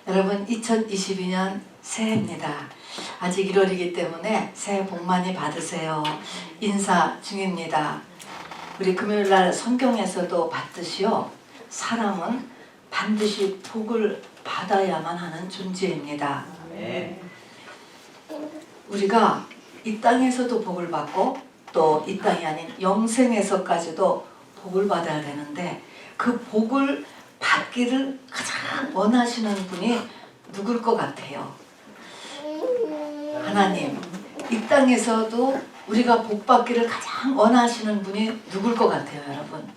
여러분 2022년 새해입니다. 아직 1월이기 때문에 새해 복 많이 받으세요. 인사 중입니다. 우리 금요일날 성경에서도 봤듯이요, 사람은 반드시 복을 받아야만 하는 존재입니다. 우리가 이 땅에서도 복을 받고 또 이 땅이 아닌 영생에서까지도 복을 받아야 되는데, 그 복을 받기를 가장 원하시는 분이 누굴 것 같아요? 하나님. 이 땅에서도 우리가 복 받기를 가장 원하시는 분이 누굴 것 같아요, 여러분?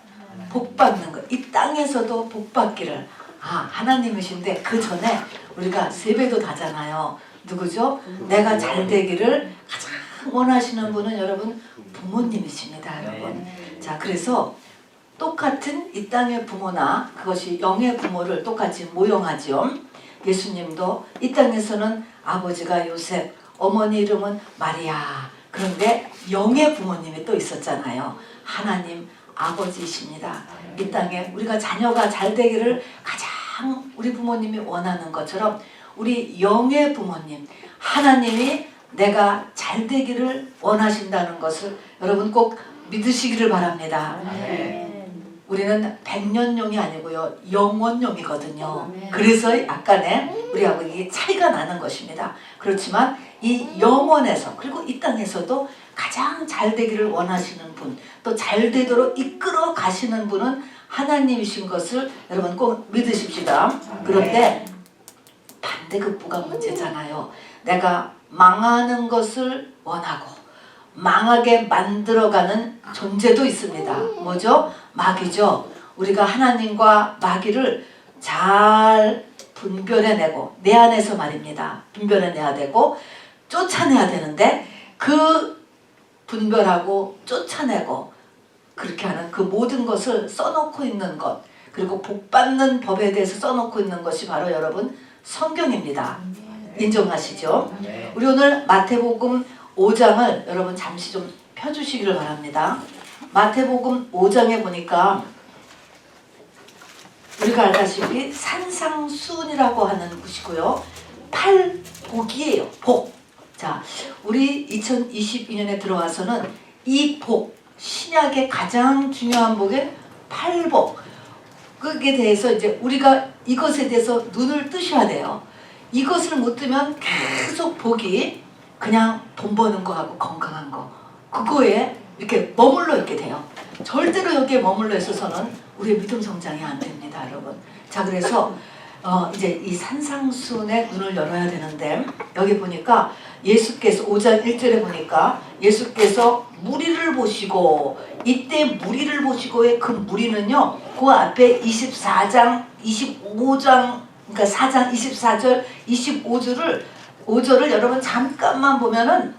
복 받는 것. 이 땅에서도 복 받기를. 하나님이신데 그 전에 우리가 세배도 다잖아요. 누구죠? 내가 잘 되기를 가장 원하시는 분은 여러분 부모님이십니다, 여러분. 자, 그래서 똑같은 이 땅의 부모나 그것이 영의 부모를 똑같이 모형하죠. 예수님도 이 땅에서는 아버지가 요셉, 어머니 이름은 마리아. 그런데 영의 부모님이 또 있었잖아요. 하나님 아버지이십니다. 이 땅에 우리가 자녀가 잘 되기를 가장 우리 부모님이 원하는 것처럼 우리 영의 부모님, 하나님이 내가 잘 되기를 원하신다는 것을 여러분 꼭 믿으시기를 바랍니다. 우리는 백년용이 아니고요, 영원용이거든요. 그래서 약간의 우리하고 이게 차이가 나는 것입니다. 그렇지만 이 영원에서, 그리고 이 땅에서도 가장 잘 되기를 원하시는 분, 또 잘 되도록 이끌어 가시는 분은 하나님이신 것을 여러분 꼭 믿으십시다. 그런데 반대급부가 문제잖아요. 내가 망하는 것을 원하고 망하게 만들어가는 존재도 있습니다. 뭐죠? 마귀죠. 우리가 하나님과 마귀를 잘 분별해내고, 내 안에서 말입니다, 분별해내야 되고 쫓아내야 되는데, 그 분별하고 쫓아내고 그렇게 하는 그 모든 것을 써놓고 있는 것, 그리고 복받는 법에 대해서 써놓고 있는 것이 바로 여러분 성경입니다. 인정하시죠? 우리 오늘 마태복음 5장을 여러분 잠시 좀 펴주시기를 바랍니다. 마태복음 5장에 보니까 우리가 알다시피 산상수훈이라고 하는 곳이고요, 팔복이에요. 복. 자, 우리 2022년에 들어와서는 이 복, 신약의 가장 중요한 복인 팔복, 그에 대해서 이제 우리가 이것에 대해서 눈을 뜨셔야 돼요. 이것을 못 뜨면 계속 복이 그냥 돈 버는 거하고 건강한 거, 그거에 이렇게 머물러 있게 돼요. 절대로 여기에 머물러 있어서는 우리의 믿음 성장이 안 됩니다, 여러분. 자, 그래서 이제 이 산상수훈의 눈을 열어야 되는데, 여기 보니까 예수께서 5장 1절에 보니까 예수께서 무리를 보시고, 이때 무리를 보시고의 그 무리는요, 그 앞에 24장 25장, 그러니까 4장 24절 5절을 여러분 잠깐만 보면은,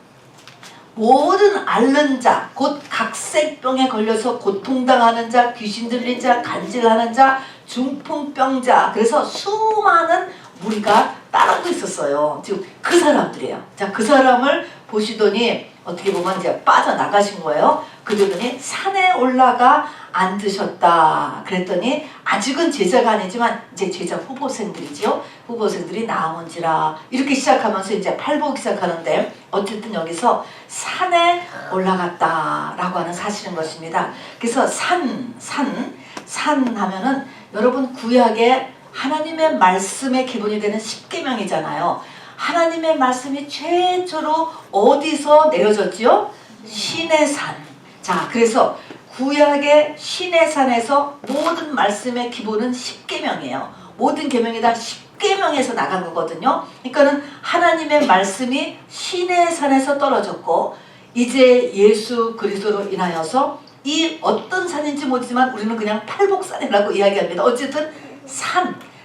모든 앓는 자, 곧 각색병에 걸려서 고통당하는 자, 귀신 들린 자, 간질하는 자, 중풍병자, 그래서 수많은 무리가 따르고 있었어요. 지금 그 사람들이에요. 자, 그 사람을 보시더니 어떻게 보면 이제 빠져나가신 거예요. 그러더니 산에 올라가 앉으셨다. 그랬더니 아직은 제자가 아니지만 이제 제자 후보생들이죠. 후보생들이 나온지라 이렇게 시작하면서 이제 팔복 시작하는데, 어쨌든 여기서 산에 올라갔다 라고 하는 사실인 것입니다. 그래서 산 하면은 여러분 구약의 하나님의 말씀의 기본이 되는 십계명이잖아요. 하나님의 말씀이 최초로 어디서 내려졌지요? 시내산. 자, 그래서 구약의 시내산에서 모든 말씀의 기본은 십계명이에요. 모든 계명이 다 십계명에서 나간 거거든요. 그러니까는 하나님의 말씀이 시내산에서 떨어졌고, 이제 예수 그리스도로 인하여서 이 어떤 산인지 모르지만 우리는 그냥 팔복산이라고 이야기합니다. 어쨌든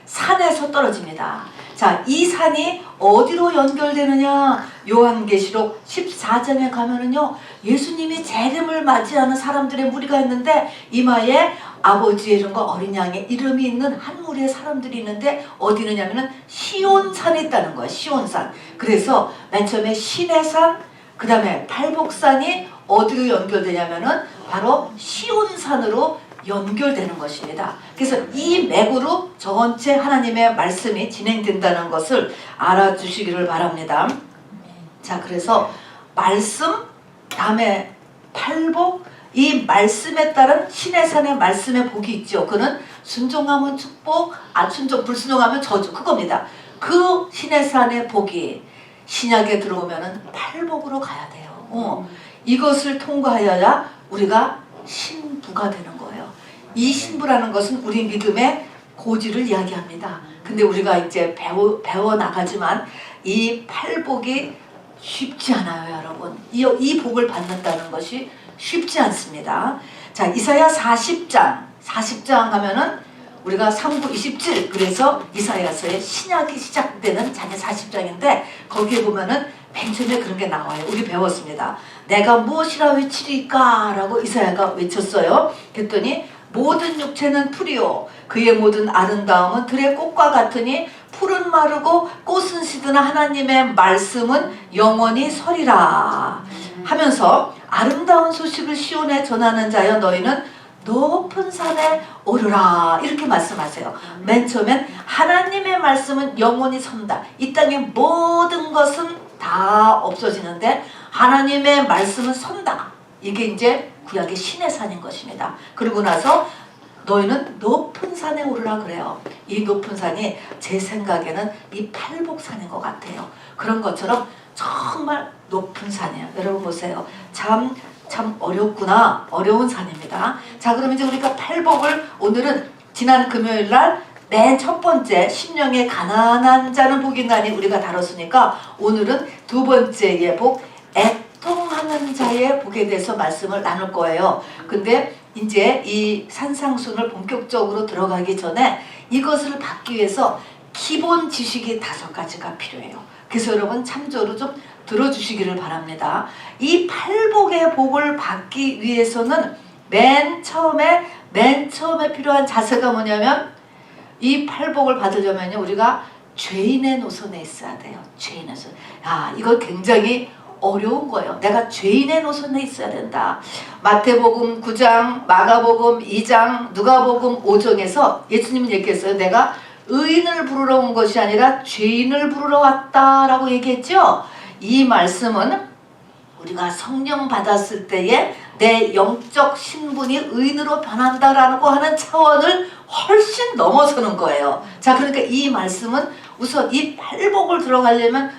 산에서 떨어집니다. 자, 이 산이 어디로 연결되느냐? 요한계시록 14장에 가면은요, 예수님이 재림을 맞이하는 사람들의 무리가 있는데, 이마에 아버지의 이름과 어린 양의 이름이 있는 한 무리의 사람들이 있는데, 어디 있느냐면은 시온산에 있다는 거예요. 시온산. 그래서 맨 처음에 시내산, 그 다음에 팔복산이 어디로 연결되냐면은 바로 시온산으로 연결되는 것입니다. 그래서 이 맥으로 전체 하나님의 말씀이 진행된다는 것을 알아주시기를 바랍니다. 자, 그래서 말씀, 다음에 팔복, 이 말씀에 따른 신의 산의 말씀의 복이 있죠. 그는 순종하면 축복, 불순종하면 저주, 그겁니다. 그 신의 산의 복이 신약에 들어오면은 팔복으로 가야 돼요. 이것을 통과하여야 우리가 신부가 되는 거예요. 이 신부라는 것은 우리 믿음의 고지를 이야기합니다. 근데 우리가 이제 배워 나가지만 이 팔복이 쉽지 않아요, 여러분. 이 복을 받는다는 것이 쉽지 않습니다. 자, 이사야 40장 하면은 우리가 3부 27, 그래서 이사야서의 신약이 시작되는 장의 40장인데 거기에 보면은 맨 처음에 그런 게 나와요. 우리 배웠습니다. 내가 무엇이라 외치리까? 라고 이사야가 외쳤어요. 그랬더니 모든 육체는 풀이요 그의 모든 아름다움은 들의 꽃과 같으니 풀은 마르고 꽃은 시드나 하나님의 말씀은 영원히 서리라 하면서 아름다운 소식을 시온에 전하는 자여 너희는 높은 산에 오르라 이렇게 말씀하세요. 맨 처음엔 하나님의 말씀은 영원히 선다. 이 땅의 모든 것은 다 없어지는데 하나님의 말씀은 선다. 이게 이제 구약의 신의 산인 것입니다. 그러고 나서 너희는 높은 산에 오르라 그래요. 이 높은 산이 제 생각에는 이 팔복산인 것 같아요. 그런 것처럼 정말 높은 산이에요. 여러분 보세요. 참 어렵구나. 어려운 산입니다. 자, 그럼 이제 우리가 팔복을 오늘은 지난 금요일 날 맨 첫 번째 심령의 가난한 자는 복이 있나니 우리가 다뤘으니까 오늘은 두 번째의 복, 애통하는 자의 복에 대해서 말씀을 나눌 거예요. 근데 이제 이 산상순을 본격적으로 들어가기 전에 이것을 받기 위해서 기본 지식이 5가지가 필요해요. 그래서 여러분 참조로 좀 들어주시기를 바랍니다. 이 팔복의 복을 받기 위해서는 맨 처음에 필요한 자세가 뭐냐면 이 팔복을 받으려면요 우리가 죄인의 노선에 있어야 돼요. 죄인의 노선. 이거 굉장히 어려운 거예요. 내가 죄인의 노선에 있어야 된다. 마태복음 9장, 마가복음 2장, 누가복음 5장에서 예수님은 얘기했어요. 내가 의인을 부르러 온 것이 아니라 죄인을 부르러 왔다라고 얘기했죠. 이 말씀은 우리가 성령 받았을 때에 내 영적 신분이 의인으로 변한다라고 하는 차원을 훨씬 넘어서는 거예요. 자, 그러니까 이 말씀은 우선 이 팔복을 들어가려면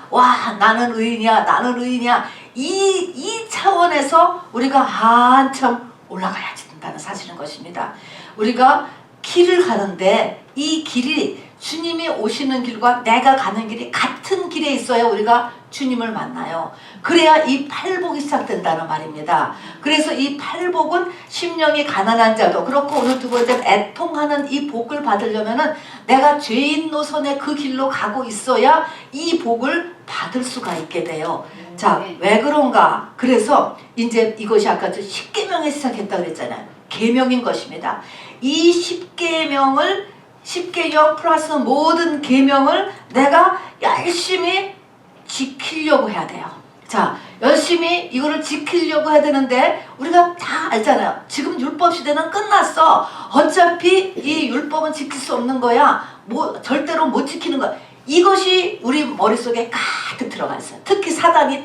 나는 의인이야 이 차원에서 우리가 한참 올라가야지 된다는 사실인 것입니다. 우리가 길을 가는데 이 길이 주님이 오시는 길과 내가 가는 길이 같은 길에 있어야 우리가 주님을 만나요. 그래야 이 팔복이 시작된다는 말입니다. 그래서 이 팔복은 심령이 가난한 자도 그렇고 오늘 두 번째는 애통하는 이 복을 받으려면은 내가 죄인 노선의 그 길로 가고 있어야 이 복을 받을 수가 있게 돼요. 자, 왜 그런가? 그래서 이제 이것이 아까 10계명에 시작했다고 그랬잖아요. 계명인 것입니다. 이 10계명 플러스 모든 계명을 내가 열심히 지키려고 해야 돼요. 자, 열심히 이거를 지키려고 해야 되는데 우리가 다 알잖아요. 지금 율법 시대는 끝났어. 어차피 이 율법은 지킬 수 없는 거야. 절대로 못 지키는 거야. 이것이 우리 머릿속에 가득 들어가 있어요. 특히 사단이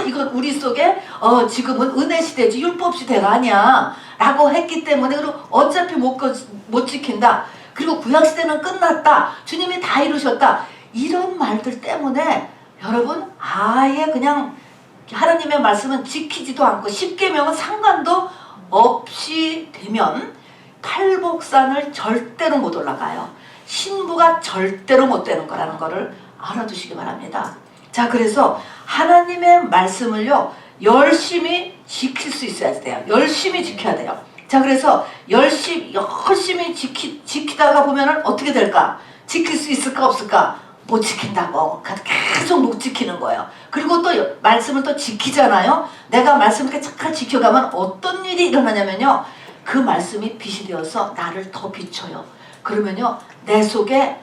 이건 우리 속에 지금은 은혜 시대지 율법 시대가 아니야 라고 했기 때문에 그리고 어차피 못 지킨다. 그리고 구약시대는 끝났다. 주님이 다 이루셨다. 이런 말들 때문에 여러분 아예 그냥 하나님의 말씀은 지키지도 않고 10계명은 상관도 없이 되면 팔복산을 절대로 못 올라가요. 신부가 절대로 못 되는 거라는 거를 알아두시기 바랍니다. 자, 그래서 하나님의 말씀을요 열심히 지킬 수 있어야 돼요. 열심히 지켜야 돼요. 자, 그래서 열심히 지키다가 보면은 어떻게 될까? 지킬 수 있을까 없을까? 못 지킨다고 계속 못 지키는 거예요. 그리고 또 말씀을 또 지키잖아요. 내가 말씀을 이렇게 착착 지켜가면 어떤 일이 일어나냐면요 그 말씀이 빛이 되어서 나를 더 비춰요. 그러면요 내 속에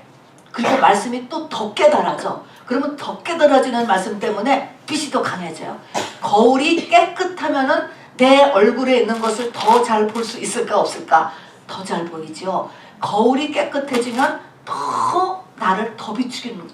그리고 말씀이 또 더 깨달아져. 그러면 더 깨달아지는 말씀 때문에 빛이 더 강해져요. 거울이 깨끗하면은 내 얼굴에 있는 것을 더 잘 볼 수 있을까 없을까? 더 잘 보이죠. 거울이 깨끗해지면 더 나를 더 비추는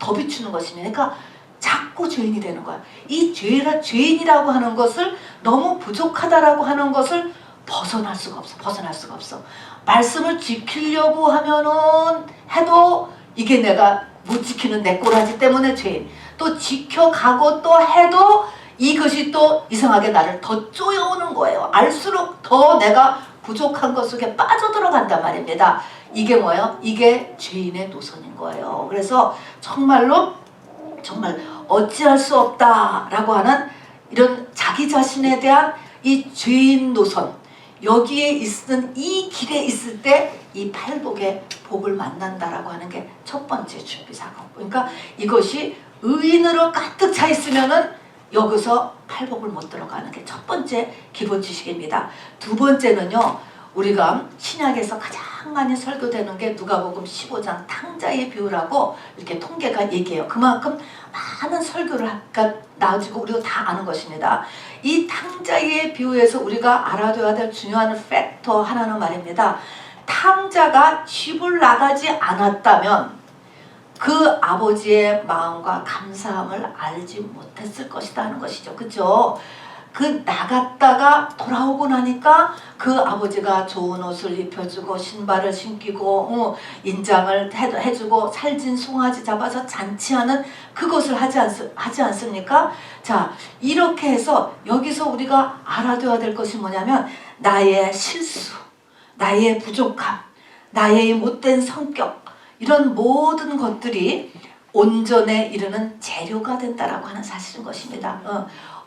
것입니다. 그러니까 자꾸 죄인이 되는 거야. 이 죄인이라고 하는 것을, 너무 부족하다라고 하는 것을 벗어날 수가 없어. 말씀을 지키려고 하면은 해도 이게 내가 못 지키는 내 꼬라지 때문에 죄인. 또 지켜가고 또 해도 이것이 또 이상하게 나를 더 쪼여오는 거예요. 알수록 더 내가 부족한 것 속에 빠져들어간단 말입니다. 이게 뭐예요? 이게 죄인의 노선인 거예요. 그래서 정말 어찌할 수 없다라고 하는 이런 자기 자신에 대한 이 죄인 노선, 여기에 있는 이 길에 있을 때 이 팔복의 복을 만난다라고 하는 게 첫 번째 준비사항. 그러니까 이것이 의인으로 가득 차 있으면은 여기서 팔복을 못 들어가는 게 첫 번째 기본 지식입니다. 두 번째는요, 우리가 신약에서 가장 많이 설교되는 게 누가복음 15장 탕자의 비유라고 이렇게 통계가 얘기해요. 그만큼 많은 설교를 나와지고 우리가 다 아는 것입니다. 이 탕자의 비유에서 우리가 알아둬야 될 중요한 팩터 하나는 말입니다. 탕자가 집을 나가지 않았다면 그 아버지의 마음과 감사함을 알지 못했을 것이다 하는 것이죠. 그죠? 그 나갔다가 돌아오고 나니까 그 아버지가 좋은 옷을 입혀주고 신발을 신기고 인장을 해주고 살진 송아지 잡아서 잔치하는 그것을 하지 않습니까? 자, 이렇게 해서 여기서 우리가 알아둬야 될 것이 뭐냐면 나의 실수, 나의 부족함, 나의 못된 성격, 이런 모든 것들이 온전에 이르는 재료가 된다라고 하는 사실인 것입니다.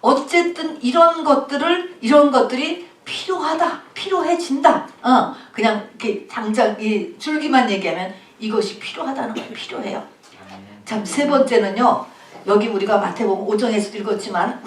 어쨌든 이런 것들이 필요해진다. 그냥 이렇게 당장 이 줄기만 얘기하면 이것이 필요하다는 거예요. 필요해요. 자, 세 번째는요. 여기 우리가 마태복음 5장에서 읽었지만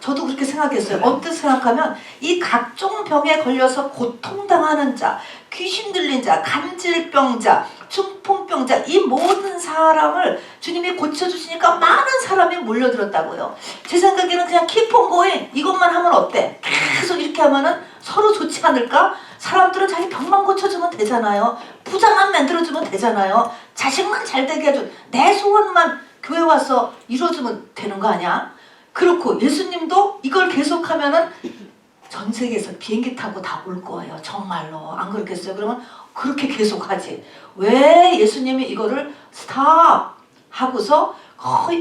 저도 그렇게 생각했어요. 어떻게 생각하면 이 각종 병에 걸려서 고통당하는 자, 귀신 들린 자, 간질병자, 중풍병자, 이 모든 사람을 주님이 고쳐주시니까 많은 사람이 몰려들었다고요. 제 생각에는 그냥 keep on going, 이것만 하면 어때? 계속 이렇게 하면은 서로 좋지 않을까? 사람들은 자기 병만 고쳐주면 되잖아요. 부자만 만들어주면 되잖아요. 자식만 잘 되게 해줘. 내 소원만 교회 와서 이루어주면 되는 거 아니야? 그렇고 예수님도 이걸 계속하면은 전 세계에서 비행기 타고 다 올 거예요. 정말로. 안 그렇겠어요? 그러면 그렇게 계속하지. 왜 예수님이 이거를 스탑 하고서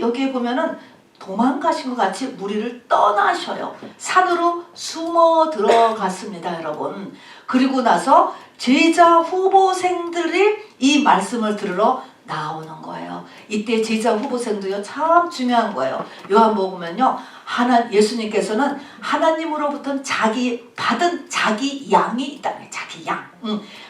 여기에 보면은 도망가신 것 같이 무리를 떠나셔요. 산으로 숨어 들어갔습니다, 여러분. 그리고 나서 제자 후보생들이 이 말씀을 들으러 나오는 거예요. 이때 제자 후보생도요, 참 중요한 거예요. 요한복음은요, 예수님께서는 하나님으로부터 받은 자기 양이 있다는 거예요. 자기 양.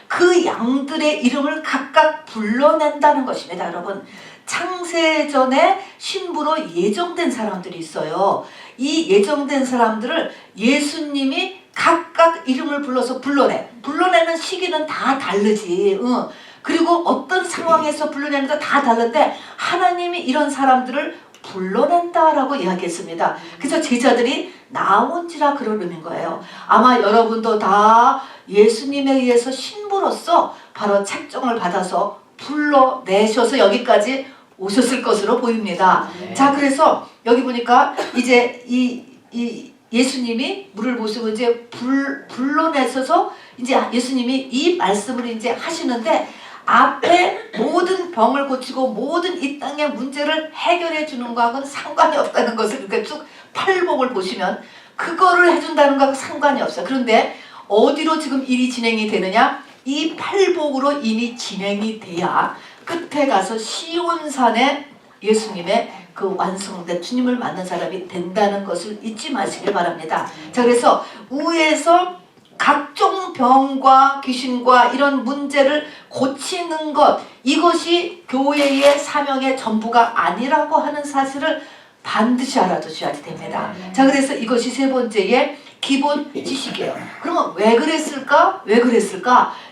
그 양들의 이름을 각각 불러낸다는 것입니다, 여러분. 창세전에 신부로 예정된 사람들이 있어요. 이 예정된 사람들을 예수님이 각각 이름을 불러서 불러내는 시기는 다 다르지. 그리고 어떤 상황에서 불러내는가 다 다른데 하나님이 이런 사람들을 불러낸다라고 이야기했습니다. 그래서 제자들이 나온지라 그런 의미인 거예요. 아마 여러분도 다 예수님에 의해서 신부로서 바로 책정을 받아서 불러내셔서 여기까지 오셨을 것으로 보입니다. 네. 자, 그래서 여기 보니까 이제 이 예수님이 물을 보시고 이제 불러내셔서 이제 예수님이 이 말씀을 이제 하시는데 앞에 모든 병을 고치고 모든 이 땅의 문제를 해결해 주는 거하고는 상관이 없다는 것을 이렇게 쭉 팔복을 보시면 그거를 해준다는 거하고 상관이 없어요. 그런데 어디로 지금 일이 진행이 되느냐? 이 팔복으로 이미 진행이 돼야 끝에 가서 시온산에 예수님의 그 완성된 주님을 만난 사람이 된다는 것을 잊지 마시길 바랍니다. 자, 그래서 위에서 각종 병과 귀신과 이런 문제를 고치는 것, 이것이 교회의 사명의 전부가 아니라고 하는 사실을 반드시 알아두셔야 됩니다. 자, 그래서 이것이 세 번째의 기본 지식이에요. 그러면 왜 그랬을까?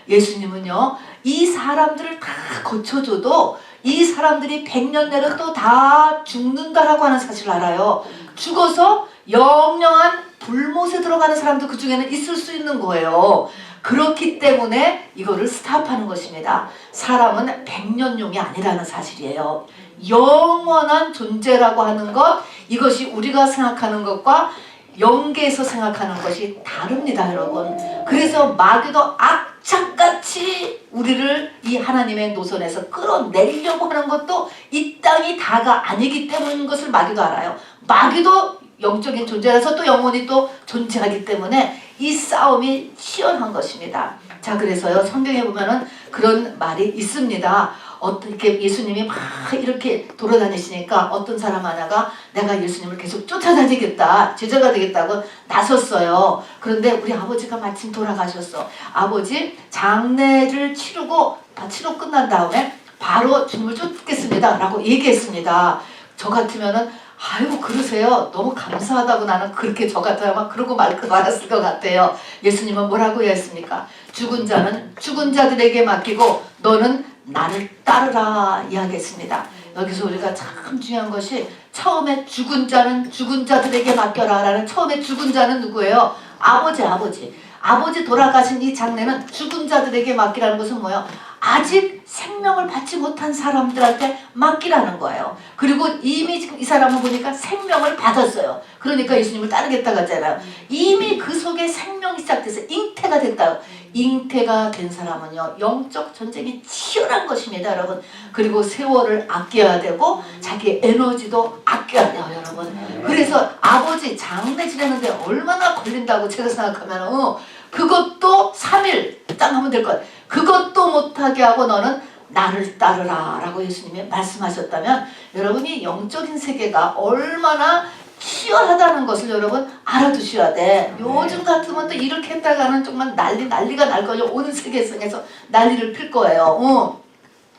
예수님은요, 이 사람들을 다 고쳐줘도 이 사람들이 100년 내로 또 다 죽는다라고 하는 사실을 알아요. 죽어서 영영한 불못에 들어가는 사람도 그 중에는 있을 수 있는 거예요. 그렇기 때문에 이거를 스탑하는 것입니다. 사람은 백년용이 아니라는 사실이에요. 영원한 존재라고 하는 것, 이것이 우리가 생각하는 것과 영계에서 생각하는 것이 다릅니다, 여러분. 그래서 마귀도 악착같이 우리를 이 하나님의 노선에서 끌어내려고 하는 것도 이 땅이 다가 아니기 때문인 것을 마귀도 알아요. 마귀도 영적인 존재라서 또 영혼이 또 존재하기 때문에 이 싸움이 치열한 것입니다. 자, 그래서요, 성경에 보면은 그런 말이 있습니다. 어떻게 예수님이 막 이렇게 돌아다니시니까 어떤 사람 하나가 내가 예수님을 계속 쫓아다니겠다, 제자가 되겠다고 나섰어요. 그런데 우리 아버지가 마침 돌아가셨어. 아버지 장례를 치르고 치러 끝난 다음에 바로 주님을 쫓겠습니다 라고 얘기했습니다. 저 같으면은 아이고 그러세요. 너무 감사하다고 나는 그렇게 저 같아요. 막 그러고 말았을 것 같아요. 예수님은 뭐라고 했습니까? 죽은 자는 죽은 자들에게 맡기고 너는 나를 따르라 이야기했습니다. 여기서 우리가 참 중요한 것이 처음에 죽은 자는 죽은 자들에게 맡겨라 라는 처음에 죽은 자는 누구예요? 아버지 돌아가신 이 장례는 죽은 자들에게 맡기라는 것은 뭐예요? 아직 생명을 받지 못한 사람들한테 맡기라는 거예요. 그리고 이미 지금 이 사람을 보니까 생명을 받았어요. 그러니까 예수님을 따르겠다고 하잖아요. 이미 그 속에 생명이 시작돼서 잉태가 됐다요. 잉태가 된 사람은요, 영적 전쟁이 치열한 것입니다, 여러분. 그리고 세월을 아껴야 되고 자기 에너지도 아껴야 돼요, 여러분. 그래서 아버지 장례 지내는데 얼마나 걸린다고 제가 생각하면 그것도 3일 딱 하면 될 것 같아요. 그것도 못하게 하고 너는 나를 따르라 라고 예수님이 말씀하셨다면 여러분이 영적인 세계가 얼마나 치열하다는 것을 여러분 알아두셔야 돼. 요즘 같으면 또 이렇게 했다가는 정말 난리가 날 거예요. 온 세계에서 난리를 필 거예요.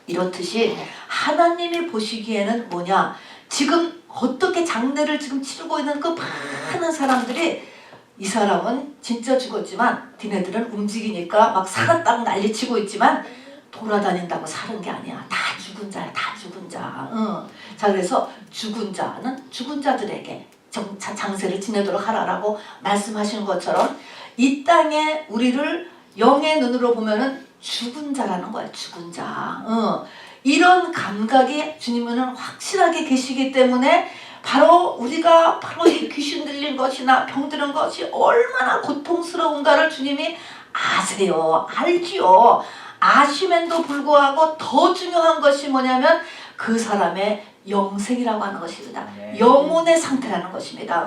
이렇듯이 하나님이 보시기에는 뭐냐, 지금 어떻게 장례를 지금 치르고 있는 그 많은 사람들이 이 사람은 진짜 죽었지만 니네들은 움직이니까 막 살았다고 난리치고 있지만 돌아다닌다고 사는 게 아니야. 다 죽은 자야. 다 죽은 자. 자, 그래서 죽은 자는 죽은 자들에게 장세를 지내도록 하라라고 말씀하시는 것처럼 이 땅에 우리를 영의 눈으로 보면은 죽은 자라는 거야. 죽은 자. 이런 감각이 주님은 확실하게 계시기 때문에 바로 우리가 바로 이 귀신 들린 것이나 병드는 것이 얼마나 고통스러운가를 주님이 아세요. 알지요. 아심에도 불구하고 더 중요한 것이 뭐냐면 그 사람의 영생이라고 하는 것입니다. 영혼의 상태라는 것입니다.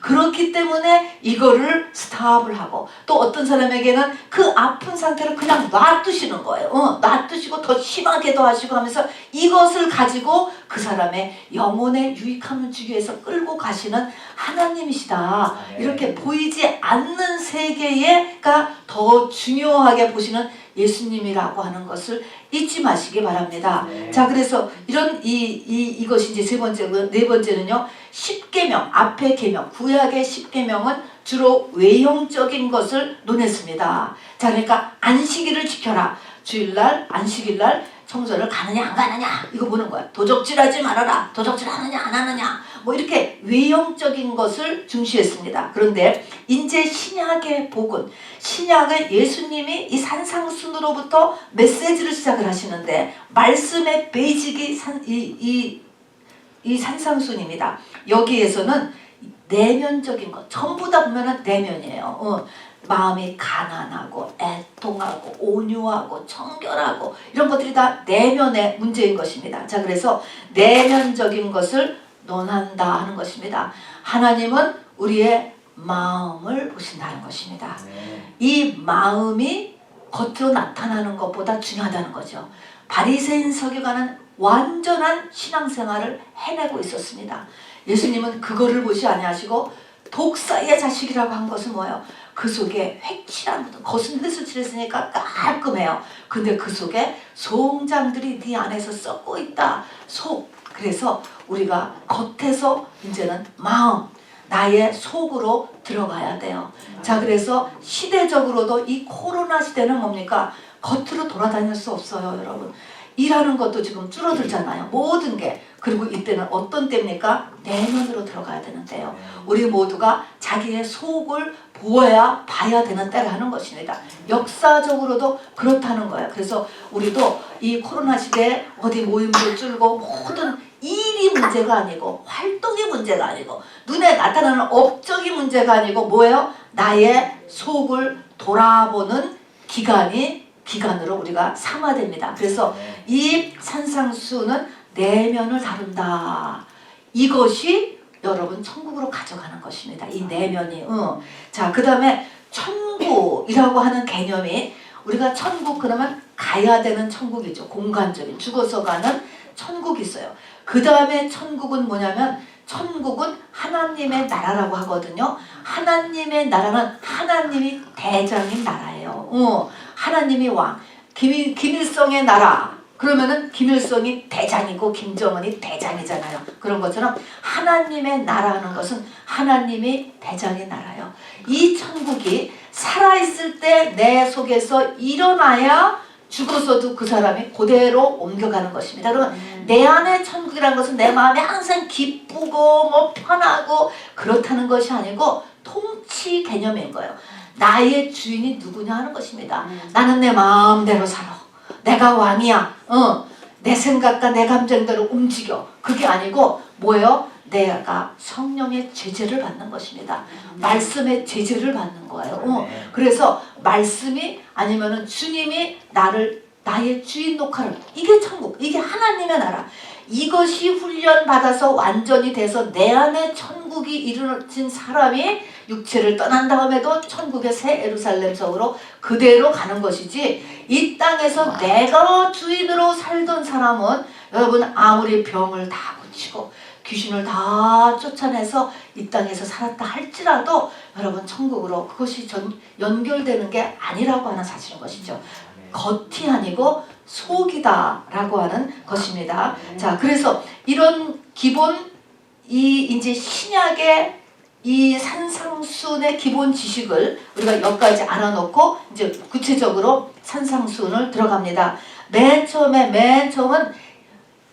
그렇기 때문에 이거를 스탑을 하고 또 어떤 사람에게는 그 아픈 상태를 그냥 놔두시는 거예요. 놔두시고 더 심하게도 하시고 하면서 이것을 가지고 그 사람의 영혼의 유익함을 주기 위해서 끌고 가시는 하나님이시다. 이렇게 보이지 않는 세계가 더 중요하게 보시는 예수님이라고 하는 것을 잊지 마시기 바랍니다. 자, 그래서 이런 이것이 이제 세 번째고, 네 번째는요, 십계명, 앞에 계명, 구약의 십계명은 주로 외형적인 것을 논했습니다. 자, 그러니까 안식일을 지켜라. 주일날, 안식일날 성전을 가느냐 안 가느냐 이거 보는 거야. 도적질하지 말아라. 도적질 하느냐 안 하느냐 뭐 이렇게 외형적인 것을 중시했습니다. 그런데 이제 신약의 복음, 신약은 예수님이 이 산상순으로부터 메시지를 시작을 하시는데 말씀의 베이직이 이 산상순입니다. 여기에서는 내면적인 것 전부 다 보면은 내면이에요. 마음이 가난하고 애통하고 온유하고 청결하고 이런 것들이 다 내면의 문제인 것입니다. 자, 그래서 내면적인 것을 논한다 하는 것입니다. 하나님은 우리의 마음을 보신다는 것입니다. 이 마음이 겉으로 나타나는 것보다 중요하다는 거죠. 바리새인 서기관은 완전한 신앙생활을 해내고 있었습니다. 예수님은 그거를 보시 아니하시고 독사의 자식이라고 한 것은 뭐예요? 그 속에 획칠한 묻은 겉은 흙을 칠했으니까 깔끔해요. 근데 그 속에 송장들이 네 안에서 썩고 있다. 속. 그래서 우리가 겉에서 이제는 마음, 나의 속으로 들어가야 돼요. 자, 그래서 시대적으로도 이 코로나 시대는 뭡니까? 겉으로 돌아다닐 수 없어요, 여러분. 일하는 것도 지금 줄어들잖아요. 모든 게. 그리고 이때는 어떤 때입니까? 내면으로 들어가야 되는 때요. 우리 모두가 자기의 속을 보아야 봐야 되는 때를 하는 것입니다. 역사적으로도 그렇다는 거예요. 그래서 우리도 이 코로나 시대에 어디 모임도 줄고 모든 일이 문제가 아니고 활동이 문제가 아니고 눈에 나타나는 업적이 문제가 아니고 뭐예요? 나의 속을 돌아보는 기간으로 우리가 삼아야 됩니다. 그래서 이 산상수는 내면을 다룬다. 이것이 여러분 천국으로 가져가는 것입니다. 이 내면이. 자, 그 다음에 천국이라고 하는 개념이 우리가 천국 그러면 가야 되는 천국이죠. 공간적인 죽어서 가는 천국이 있어요. 그 다음에 천국은 뭐냐면 천국은 하나님의 나라라고 하거든요. 하나님의 나라는 하나님이 대장인 나라예요. 하나님이 왕. 김일성의 나라. 그러면은 김일성이 대장이고 김정은이 대장이잖아요. 그런 것처럼 하나님의 나라하는 것은 하나님이 대장의 나라예요. 이 천국이 살아있을 때 내 속에서 일어나야 죽어서도 그 사람이 그대로 옮겨가는 것입니다. 여러분, 내 안에 천국이라는 것은 내 마음이 항상 기쁘고 뭐 편하고 그렇다는 것이 아니고 통치 개념인 거예요. 나의 주인이 누구냐 하는 것입니다. 나는 내 마음대로 살아. 내가 왕이야. 내 생각과 내 감정대로 움직여. 그게 아니고 뭐예요? 내가 성령의 제재를 받는 것입니다. 말씀의 제재를 받는 거예요. 그래서 말씀이 아니면은 주님이 나의 주인 녹화를, 이게 천국, 이게 하나님의 나라. 이것이 훈련받아서 완전히 돼서 내 안에 천국이 이루어진 사람이 육체를 떠난 다음에도 천국의 새 예루살렘 성으로 그대로 가는 것이지, 이 땅에서 내가 주인으로 살던 사람은 여러분 아무리 병을 다 고치고 귀신을 다 쫓아내서 이 땅에서 살았다 할지라도 여러분 천국으로 그것이 연결되는 게 아니라고 하는 사실인 것이죠. 겉이 아니고 속이다라고 하는 것입니다. 자, 그래서 이런 기본 이제 신약의 이 산상수훈의 기본 지식을 우리가 여기까지 알아놓고 이제 구체적으로 산상수훈을 들어갑니다. 맨 처음은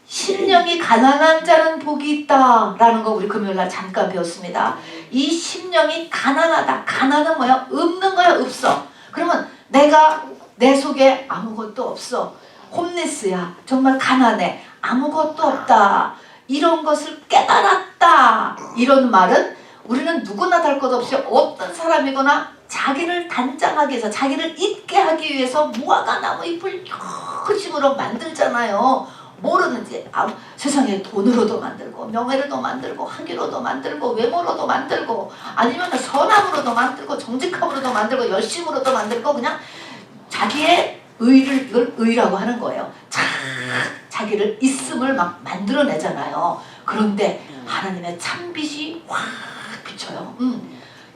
심령이 가난한 자는 복이 있다 라는 거 우리 금요일날 잠깐 배웠습니다. 이 심령이 가난하다. 가난은 뭐야? 없는 거야? 없어. 그러면 내 속에 아무것도 없어. 홈리스야. 정말 가난해. 아무것도 없다. 이런 것을 깨달았다. 이런 말은 우리는 누구나 다를 것 없이 어떤 사람이거나 자기를 단장하기 위해서, 자기를 잊게 하기 위해서 무화과 나무 잎을 열심으로 만들잖아요. 모르는지 세상에 돈으로도 만들고 명예로도 만들고 학위로도 만들고 외모로도 만들고 아니면 선함으로도 만들고 정직함으로도 만들고 열심으로도 만들고 그냥 자기의 이걸 의라고 하는 거예요. 자기를 있음을 막 만들어내잖아요. 그런데 하나님의 참빛이 확 비쳐요.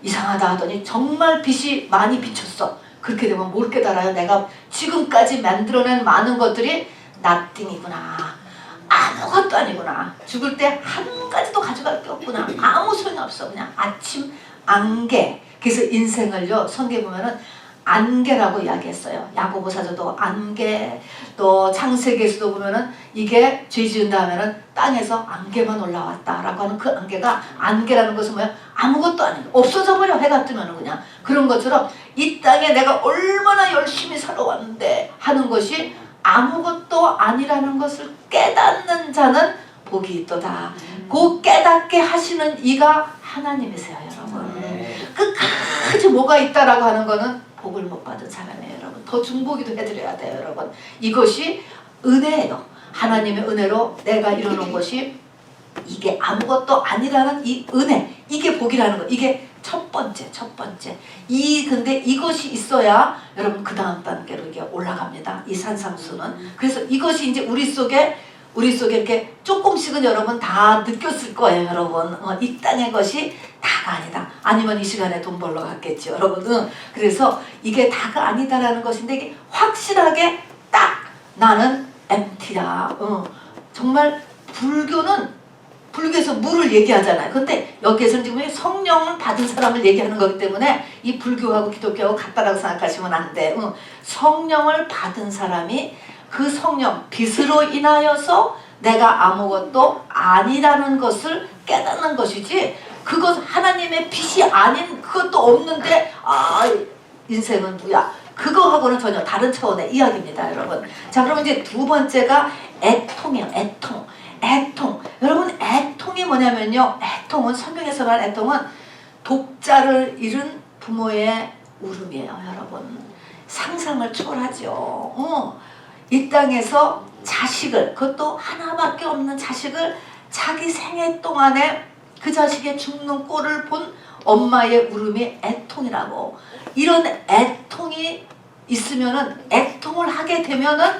이상하다 하더니 정말 빛이 많이 비쳤어. 그렇게 되면 뭘 깨달아요? 내가 지금까지 만들어낸 많은 것들이 nothing이구나. 아무것도 아니구나. 죽을 때 한 가지도 가져갈 게 없구나. 아무 소용이 없어. 그냥 아침 안개. 그래서 인생을요, 성경에 보면은 안개라고 이야기했어요. 야고보 사도도 안개, 또 창세기에서도 보면은 이게 죄 지은 다음에는 땅에서 안개만 올라왔다라고 하는 그 안개가, 안개라는 것은 뭐야? 아무것도 아니고 없어져 버려. 해가 뜨면은 그냥. 그런 것처럼 이 땅에 내가 얼마나 열심히 살아왔는데 하는 것이 아무것도 아니라는 것을 깨닫는 자는 복이 있도다. 그 깨닫게 하시는 이가 하나님이세요, 여러분. 끝까지 뭐가 있다라고 하는 거는 복을 못 받은 사람이에요, 여러분. 더 중보기도 해드려야 돼요, 여러분. 이것이 은혜예요. 하나님의 은혜로 내가 이뤄놓은 것이 이게 아무것도 아니라는 이 은혜, 이게 복이라는 거. 이게 첫 번째. 근데 이것이 있어야 여러분 그 다음 단계로 이게 올라갑니다. 이 산상수는. 그래서 이것이 이제 우리 속에 이렇게 조금씩은 여러분 다 느꼈을 거예요, 여러분. 이 땅의 것이 다가 아니다. 아니면 이 시간에 돈 벌러 갔겠지, 여러분. 그래서 이게 다가 아니다라는 것인데 이게 확실하게 딱 나는 empty다. 정말 불교에서 물을 얘기하잖아요. 근데 여기에서는 지금 성령을 받은 사람을 얘기하는 거기 때문에 이 불교하고 기독교하고 같다라고 생각하시면 안 돼. 성령을 받은 사람이 그 성령, 빛으로 인하여서 내가 아무것도 아니라는 것을 깨닫는 것이지, 그것 하나님의 빛이 아닌 그것도 없는데 인생은 뭐야, 그거하고는 전혀 다른 차원의 이야기입니다, 여러분. 자, 그러면 이제 두 번째가 애통이에요. 애통. 여러분, 애통이 뭐냐면요, 애통은, 성경에서 말하는 애통은 독자를 잃은 부모의 울음이에요, 여러분. 상상을 초월하죠. 이 땅에서 자식을, 그것도 하나밖에 없는 자식을 자기 생애 동안에 그 자식의 죽는 꼴을 본 엄마의 울음이 애통이라고. 이런 애통이 있으면은, 애통을 하게 되면은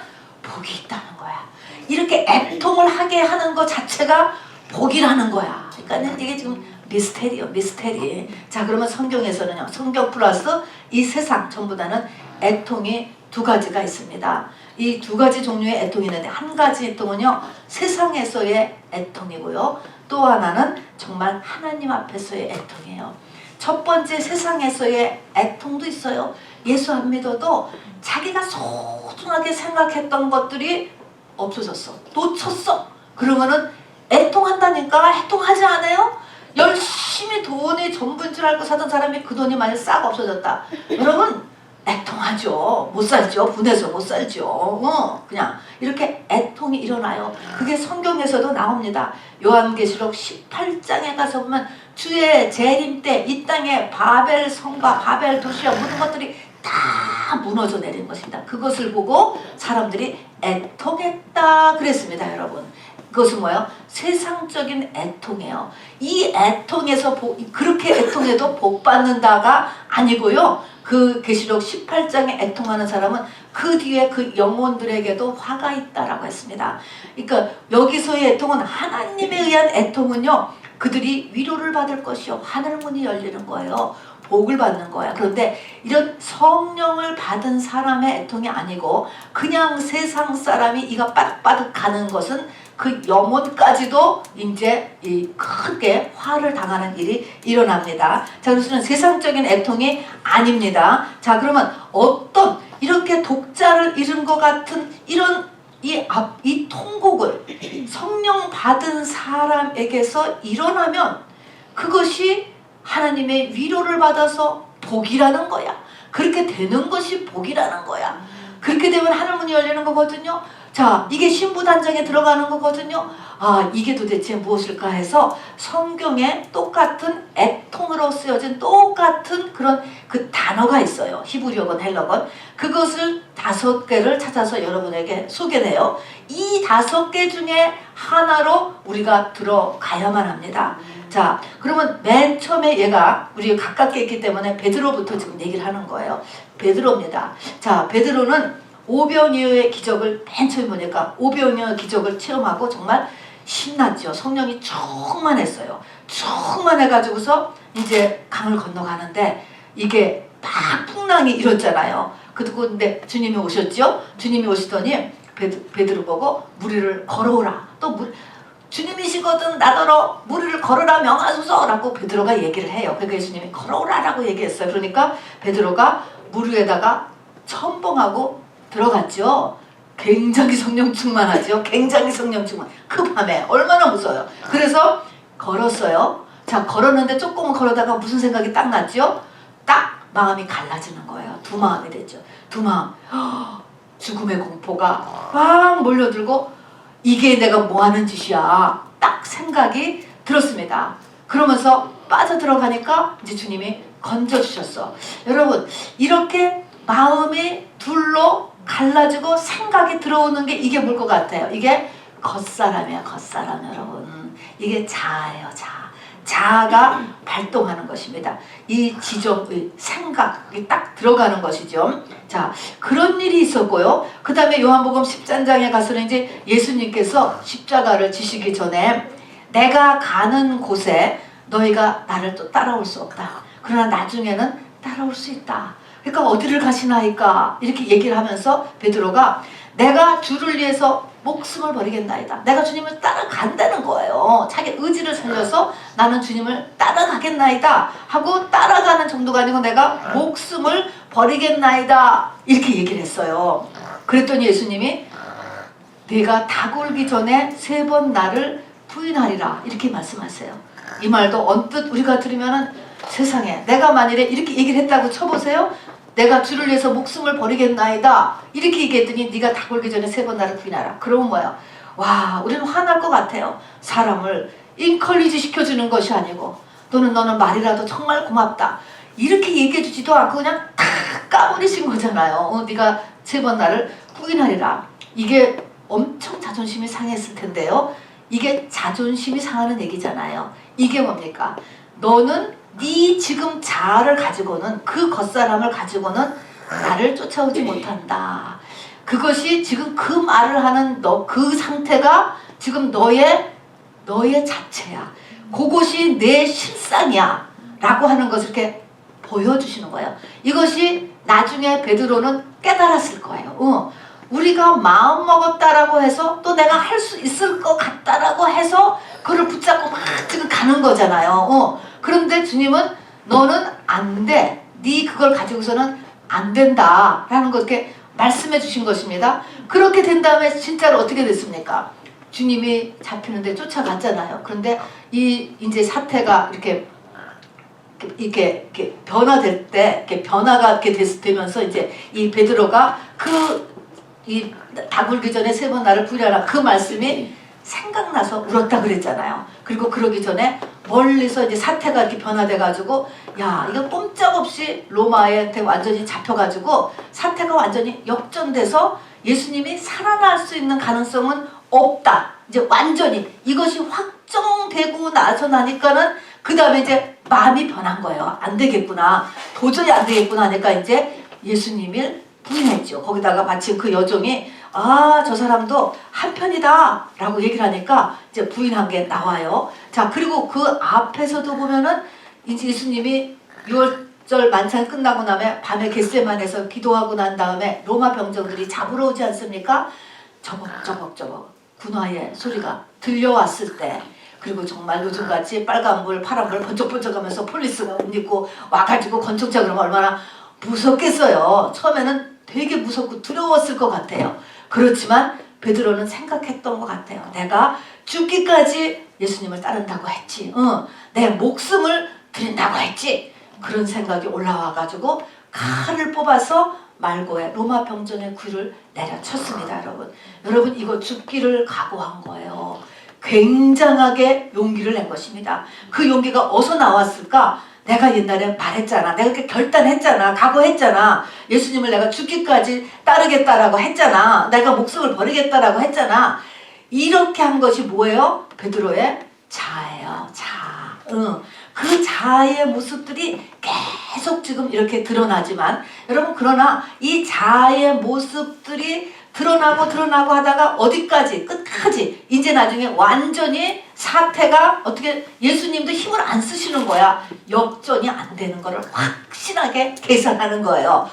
복이 있다는 거야. 이렇게 애통을 하게 하는 것 자체가 복이라는 거야. 그러니까 이게 지금 미스테리요, 미스테리. 자, 그러면 성경에서는요, 성경 플러스 이 세상 전부 다는 애통이 두 가지가 있습니다. 이 두 가지 종류의 애통이 있는데, 한 가지 애통은요, 세상에서의 애통이고요, 또 하나는 정말 하나님 앞에서의 애통이에요. 첫 번째, 세상에서의 애통도 있어요. 예수 안 믿어도 자기가 소중하게 생각했던 것들이 없어졌어, 놓쳤어. 그러면은 애통한다니까. 애통하지 않아요? 열심히 돈이 전부인 줄 알고 사던 사람이 그 돈이 만약 싹 없어졌다, 여러분 애통하죠. 못 살죠. 분해서 못 살죠. 그냥 이렇게 애통이 일어나요. 그게 성경에서도 나옵니다. 요한계시록 18장에 가서 보면 주의 재림 때 이 땅에 바벨 성과 바벨 도시와 모든 것들이 다 무너져 내린 것입니다. 그것을 보고 사람들이 애통했다 그랬습니다, 여러분. 그것은 뭐예요? 세상적인 애통이에요. 이 애통에서 그렇게 애통해도 복 받는다가 아니고요, 그 계시록 18장에 애통하는 사람은 그 뒤에 그 영혼들에게도 화가 있다라고 했습니다. 그러니까 여기서의 애통은, 하나님에 의한 애통은요, 그들이 위로를 받을 것이요, 하늘문이 열리는 거예요. 복을 받는 거야. 그런데 이런 성령을 받은 사람의 애통이 아니고 그냥 세상 사람이 이가 빠득빠득 가는 것은 그 영혼까지도 이제 크게 화를 당하는 일이 일어납니다. 자, 그래서 세상적인 애통이 아닙니다. 자, 그러면 어떤 이렇게 독자를 잃은 것 같은 이런 이 통곡을 성령 받은 사람에게서 일어나면 그것이 하나님의 위로를 받아서 복이라는 거야. 그렇게 되는 것이 복이라는 거야. 그렇게 되면 하늘문이 열리는 거거든요. 자, 이게 신부단장에 들어가는 거거든요. 이게 도대체 무엇일까 해서 성경에 똑같은 애통으로 쓰여진 똑같은 그런 그 단어가 있어요. 히브리어건 헬러건. 그것을 5개를 찾아서 여러분에게 소개해요. 이 5개 중에 하나로 우리가 들어가야만 합니다. 자, 그러면 맨 처음에 얘가 우리 가깝게 있기 때문에 베드로부터 지금 얘기를 하는 거예요. 베드로입니다. 자, 베드로는 오병이어의 기적을 맨 처음에 보니까 오병이어 기적을 체험하고 정말 신났죠. 성령이 충만했어요. 충만해가지고서 이제 강을 건너가는데 이게 막 풍랑이 일었잖아요. 근데 주님이 오셨죠. 주님이 오시더니 베드로 보고 무리를 걸어오라. 또 주님이시거든 나더러 무리를 걸으라 명하소서라고 베드로가 얘기를 해요. 그러니까 예수님이 걸어오라라고 얘기했어요. 그러니까 베드로가 물 위에다가 첨벙하고 들어갔죠. 굉장히 성령 충만하죠. 굉장히 성령 충만. 그 밤에 얼마나 무서워요. 그래서 걸었어요. 자, 걸었는데 조금 걸어다가 무슨 생각이 딱 났죠? 딱 마음이 갈라지는 거예요. 두 마음이 됐죠. 두 마음. 죽음의 공포가 막 몰려들고 이게 내가 뭐 하는 짓이야 딱 생각이 들었습니다. 그러면서 빠져들어가니까 이제 주님이 건져주셨어. 여러분, 이렇게 마음이 둘로 갈라지고 생각이 들어오는 게 이게 뭘 것 같아요? 이게 겉사람이야, 겉사람. 여러분, 이게 자아예요. 자아가 발동하는 것입니다. 이 지점의 생각이 딱 들어가는 것이죠. 자, 그런 일이 있었고요. 그 다음에 요한복음 10장에 가서는 이제 예수님께서 십자가를 지시기 전에 내가 가는 곳에 너희가 나를 또 따라올 수 없다. 그러나 나중에는 따라올 수 있다. 그러니까 어디를 가시나이까 이렇게 얘기를 하면서 베드로가 내가 주를 위해서 목숨을 버리겠나이다. 내가 주님을 따라간다는 거예요. 자기 의지를 살려서 나는 주님을 따라가겠나이다 하고 따라가는 정도가 아니고 내가 목숨을 버리겠나이다 이렇게 얘기를 했어요. 그랬더니 예수님이 내가 닭 울기 전에 3번 나를 부인하리라 이렇게 말씀하세요. 이 말도 언뜻 우리가 들으면은 세상에 내가 만일에 이렇게 얘기를 했다고 쳐보세요. 내가 주를 위해서 목숨을 버리겠나이다 이렇게 얘기했더니 네가 닭 울기 전에 3번 나를 부인하라. 그러면 뭐야? 와 우리는 화날 것 같아요. 사람을 인컬리지 시켜주는 것이 아니고 또는 너는 말이라도 정말 고맙다 이렇게 얘기해주지도 않고 그냥 다 까버리신 거잖아요. 네가 3번 나를 부인하리라. 이게 엄청 자존심이 상했을 텐데요. 이게 자존심이 상하는 얘기잖아요. 이게 뭡니까? 너는 네 지금 자아를 가지고는 그 겉사람을 가지고는 나를 쫓아오지 못한다. 그것이 지금 그 말을 하는 너 그 상태가 지금 너의 자체야. 그것이 내 실상이야 라고 하는 것을 이렇게 보여주시는 거예요. 이것이 나중에 베드로는 깨달았을 거예요. 우리가 마음 먹었다라고 해서 또 내가 할 수 있을 것 같다라고 해서 그걸 붙잡고 막 지금 가는 거잖아요. 그런데 주님은 너는 안 돼. 네 그걸 가지고서는 안 된다 라는 거 이렇게 말씀해 주신 것입니다. 그렇게 된 다음에 진짜로 어떻게 됐습니까? 주님이 잡히는데 쫓아갔잖아요. 그런데 이 이제 사태가 이렇게 변화될 때 이렇게 변화가 이렇게 되면서 이제 이 베드로가 이 닭 울기 전에 3번 나를 부인하라 그 말씀이 생각나서 울었다 그랬잖아요. 그리고 그러기 전에 멀리서 이제 사태가 이렇게 변화돼 가지고 야 이거 꼼짝없이 로마한테 완전히 잡혀가지고 사태가 완전히 역전돼서 예수님이 살아날 수 있는 가능성은 없다. 이제 완전히 이것이 확정되고 나서 나니까는 그 다음에 이제 마음이 변한 거예요. 안 되겠구나. 도저히 안 되겠구나 하니까 이제 예수님을 부인했죠. 거기다가 마침 그 여종이 저 사람도 한편이다 라고 얘기를 하니까 이제 부인한 게 나와요. 자 그리고 그 앞에서도 보면은 이제 예수님이 6월절 만찬 끝나고 나면 밤에 겟세마네에서 기도하고 난 다음에 로마 병정들이 잡으러 오지 않습니까? 저벅저벅 군화의 소리가 들려왔을 때 그리고 정말 요즘같이 빨간불 파란불 번쩍번쩍하면서 폴리스가 옷 입고 와가지고 권총차 그러면 얼마나 무섭겠어요. 처음에는 되게 무섭고 두려웠을 것 같아요. 그렇지만 베드로는 생각했던 것 같아요. 내가 죽기까지 예수님을 따른다고 했지. 내 목숨을 드린다고 했지. 그런 생각이 올라와가지고 칼을 뽑아서 말고에 로마 병전의 귀를 내려쳤습니다. 여러분 이거 죽기를 각오한 거예요. 굉장하게 용기를 낸 것입니다. 그 용기가 어디서 나왔을까? 내가 옛날에 말했잖아. 내가 그렇게 결단했잖아. 각오했잖아. 예수님을 내가 죽기까지 따르겠다라고 했잖아. 내가 목숨을 버리겠다라고 했잖아. 이렇게 한 것이 뭐예요? 베드로의 자아예요. 자아. 그 자아의 모습들이 계속 지금 이렇게 드러나지만 여러분 그러나 이 자아의 모습들이 드러나고 하다가 어디까지 끝까지 이제 나중에 완전히 사태가 어떻게 예수님도 힘을 안 쓰시는 거야. 역전이 안 되는 거를 확실하게 계산하는 거예요.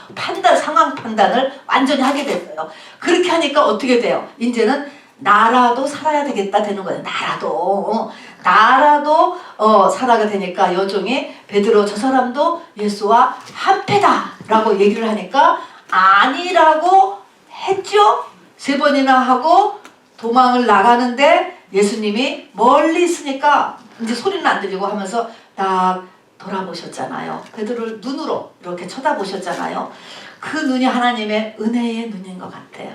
상황 판단을 완전히 하게 됐어요. 그렇게 하니까 어떻게 돼요? 이제는 나라도 살아야 되겠다 되는 거예요. 나라도 살아가 되니까 여종이 베드로 저 사람도 예수와 한패다 라고 얘기를 하니까 아니라고 했죠. 3번이나 하고 도망을 나가는데 예수님이 멀리 있으니까 이제 소리는 안 들리고 하면서 딱 돌아보셨잖아요. 베드로를 눈으로 이렇게 쳐다보셨잖아요. 그 눈이 하나님의 은혜의 눈인 것 같아요.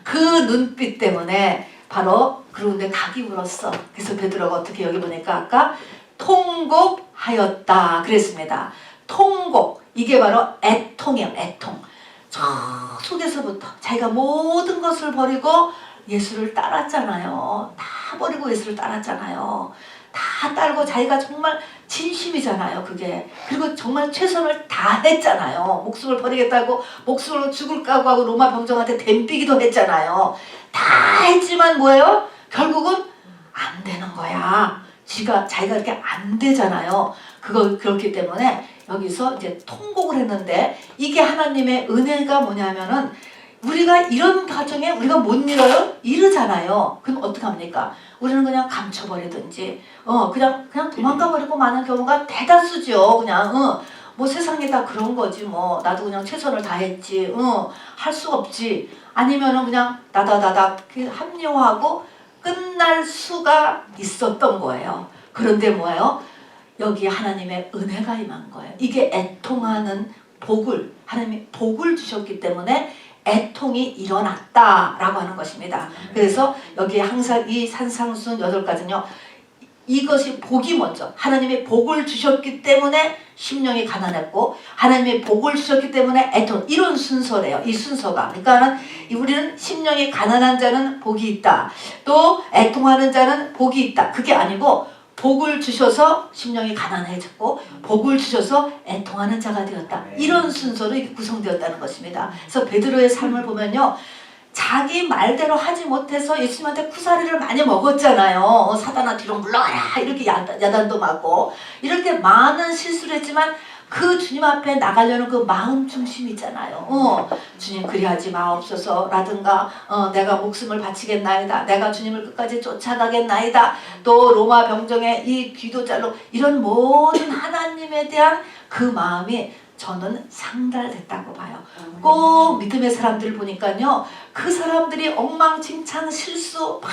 그 눈빛 때문에 바로 그런데 닭이 울었어. 그래서 베드로가 어떻게 여기 보니까 아까 통곡하였다 그랬습니다. 통곡 이게 바로 애통이에요. 애통. 저 속에서부터 자기가 모든 것을 버리고 예수를 따랐잖아요. 다 버리고 예수를 따랐잖아요. 다 따르고 자기가 정말 진심이잖아요. 그게. 그리고 정말 최선을 다했잖아요. 목숨을 버리겠다고 목숨을 죽을까 하고 로마 병정한테 댐비기도 했잖아요. 다 했지만 뭐예요? 결국은 안 되는 거야. 자기가 이렇게 안 되잖아요. 그렇기 때문에 여기서 이제 통곡을 했는데 이게 하나님의 은혜가 뭐냐면은 우리가 이런 과정에 우리가 못 이뤄요? 이르잖아요. 그럼 어떡합니까? 우리는 그냥 감춰버리든지 그냥 도망가버리고 마는 경우가 대다수죠. 그냥 뭐 세상에 다 그런 거지 뭐 나도 그냥 최선을 다했지 할 수 없지 아니면은 그냥 나다다닥 합리화하고 끝날 수가 있었던 거예요. 그런데 뭐예요? 여기 하나님의 은혜가 임한 거예요. 이게 애통하는 복을 하나님이 복을 주셨기 때문에 애통이 일어났다라고 하는 것입니다. 그래서 여기 항상 이 산상순 8가지는요. 이것이 복이 먼저 하나님이 복을 주셨기 때문에 심령이 가난했고 하나님이 복을 주셨기 때문에 애통 이런 순서래요. 이 순서가 그러니까는 우리는 심령이 가난한 자는 복이 있다. 또 애통하는 자는 복이 있다. 그게 아니고 복을 주셔서 심령이 가난해졌고 복을 주셔서 애통하는 자가 되었다. 이런 순서로 이렇게 구성되었다는 것입니다. 그래서 베드로의 삶을 보면요. 자기 말대로 하지 못해서 예수님한테 쿠사리를 많이 먹었잖아요. 사단아 뒤로 물러가라 이렇게 야단도 맞고 이렇게 많은 실수를 했지만 그 주님 앞에 나가려는 그 마음 중심이 있잖아요. 주님 그리하지 마옵소서 라든가 내가 목숨을 바치겠나이다. 내가 주님을 끝까지 쫓아가겠나이다. 또 로마 병정의 이 귀도 잘로 이런 모든 하나님에 대한 그 마음이 저는 상달됐다고 봐요. 꼭 믿음의 사람들을 보니까요. 그 사람들이 엉망진창 실수 막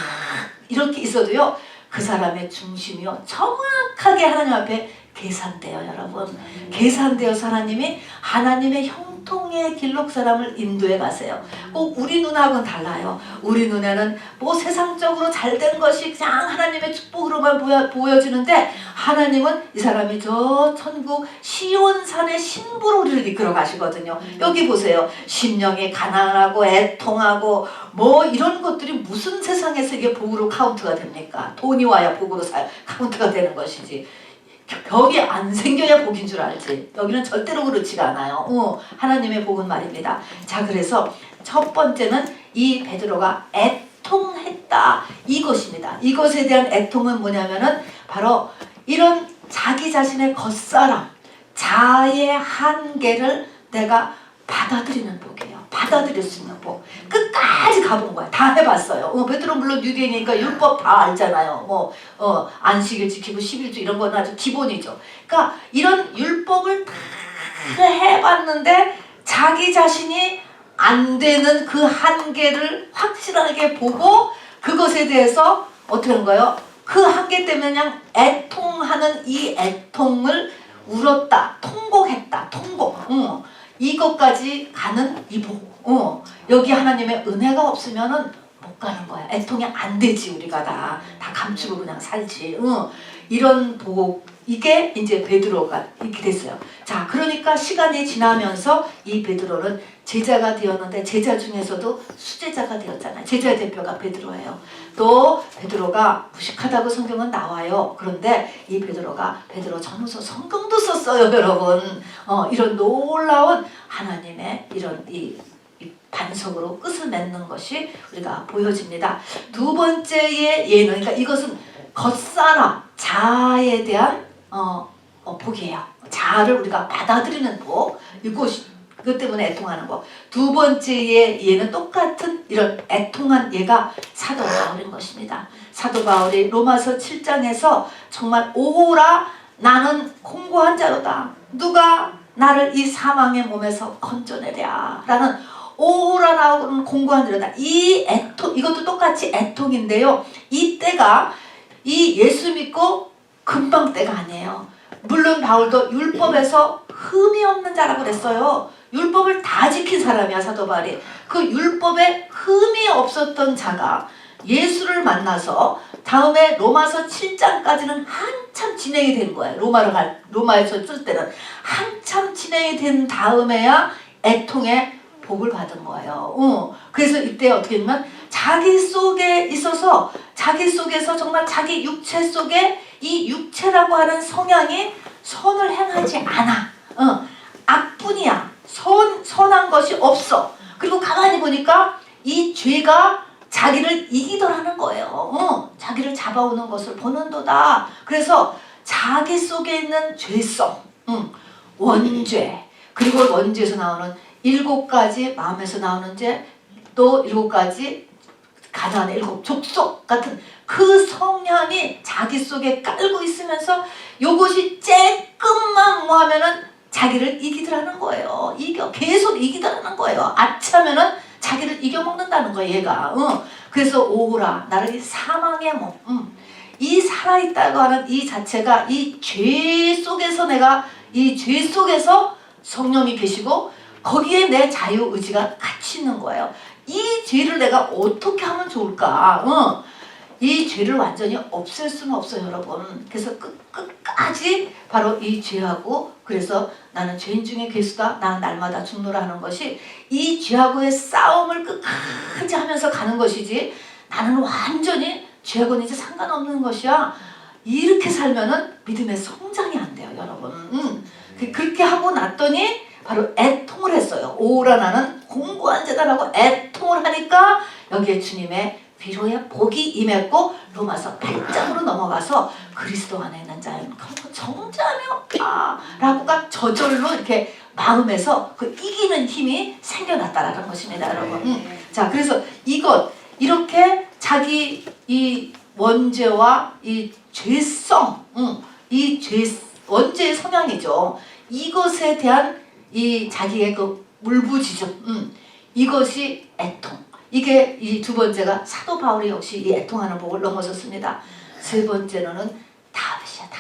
이렇게 있어도요. 그 사람의 중심이요. 정확하게 하나님 앞에 계산돼요. 여러분. 계산되어서 하나님이 하나님의 형통의 길로 그 사람을 인도해 가세요. 꼭 우리 눈하고는 달라요. 우리 눈에는 뭐 세상적으로 잘된 것이 그냥 하나님의 축복으로만 보여지는데 하나님은 이 사람이 저 천국 시온산의 신부로 우리를 이끌어 가시거든요. 여기 보세요. 심령이 가난하고 애통하고 뭐 이런 것들이 무슨 세상에서 이게 복으로 카운트가 됩니까? 돈이 와야 복으로 카운트가 되는 것이지. 벽이 안 생겨야 복인 줄 알지. 여기는 절대로 그렇지가 않아요. 하나님의 복은 말입니다. 자, 그래서 첫 번째는 이 베드로가 애통했다. 이것입니다. 이것에 대한 애통은 뭐냐면은 바로 이런 자기 자신의 겉사람, 자의 한계를 내가 받아들이는 복이에요. 받아들일 수 있는 복. 끝까지 가본 거야. 다 해봤어요. 베드로 물론 유대니까 율법 다 알잖아요. 안식일 지키고 11주 이런 건 아주 기본이죠. 그러니까 이런 율법을 다 해봤는데 자기 자신이 안 되는 그 한계를 확실하게 보고 그것에 대해서 어떻게 한 거예요? 그 한계 때문에 그냥 애통하는 이 애통을 울었다. 통곡했다. 통곡. 이것까지 가는 이 복. 여기 하나님의 은혜가 없으면은 못 가는 거야. 애통이 안 되지. 우리가 다 감추고 그냥 살지. 이런 복. 이게 이제 베드로가 이렇게 됐어요. 자, 그러니까 시간이 지나면서 이 베드로는 제자가 되었는데 제자 중에서도 수제자가 되었잖아요. 제자 대표가 베드로예요. 또 베드로가 무식하다고 성경은 나와요. 그런데 이 베드로가 베드로 전후서 성경도 썼어요, 여러분. 이런 놀라운 하나님의 이런 이 반석으로 끝을 맺는 것이 우리가 보여집니다. 두 번째의 예는 그러니까 이것은 겉사람 자아에 대한 복이에요. 자아를 우리가 받아들이는 복. 그것 때문에 애통하는 복. 두 번째의 예는 똑같은 이런 애통한 예가 사도 바울인 것입니다. 사도 바울이 로마서 7장에서 정말 오호라 나는 공고한 자로다. 누가 나를 이 사망의 몸에서 건져내랴 라는 오호라 나오는 공고한 자로다. 이 애통, 이것도 똑같이 애통인데요. 이 때가 이 예수 믿고 금방 때가 아니에요. 물론 바울도 율법에서 흠이 없는 자라고 그랬어요. 율법을 다 지킨 사람이야, 사도 바울이. 그 율법에 흠이 없었던 자가 예수를 만나서 다음에 로마서 7장까지는 한참 진행이 된 거예요. 로마에서 쓸 때는 한참 진행이 된 다음에야 애통의 복을 받은 거예요. 그래서 이때 어떻게 했냐면 자기 속에 있어서 자기 속에서 정말 자기 육체 속에 이 육체라고 하는 성향이 선을 행하지 않아. 악뿐이야. 선한 것이 없어. 그리고 가만히 보니까 이 죄가 자기를 이기더라는 거예요. 자기를 잡아오는 것을 보는도다. 그래서 자기 속에 있는 죄성, 원죄, 그리고 원죄에서 나오는 7가지 마음에서 나오는 죄, 또 7가지 가난의 7 족속 같은 그 성향이 자기 속에 깔고 있으면서 요것이 쬐끔만 뭐 하면은 자기 거예요. 아차면은 자기를 이겨먹는다는 거예요, 얘가. 그래서 오호라, 나를 이 사망의 몸, 이 살아있다고 하는 이 자체가 이 죄 속에서 내가 이 죄 속에서 성령이 계시고 거기에 내 자유의지가 같이 있는 거예요. 이 죄를 내가 어떻게 하면 좋을까? 이 죄를 완전히 없앨 수는 없어요, 여러분. 그래서 끝까지 바로 이 죄하고, 그래서 나는 죄인 중에 괴수다, 나는 날마다 죽노라 하는 것이 이 죄하고의 싸움을 끝까지 하면서 가는 것이지, 나는 완전히 죄하고는 이제 상관없는 것이야. 이렇게 살면은 믿음의 성장이 안 돼요, 여러분. 그렇게 하고 났더니 바로 애통을 했어요. 오라 나는 공고한 자다라고 애통을 하니까 여기에 주님의 위로의 복이 임했고, 로마서 8장으로 넘어가서 그리스도 안에 있는 자는 정죄함이 없다 라고가 저절로 이렇게 마음에서 그 이기는 힘이 생겨났다라는 것입니다, 여러분. 자, 그래서 이렇게 자기 이 원죄와 이 죄성, 원죄의 성향이죠. 이것에 대한 이 자기의 그 울부짖음, 이것이 애통. 이게 이 두 번째가 사도 바울이 역시 이 애통하는 복을 넘어섰습니다. 세 번째로는 다윗이야,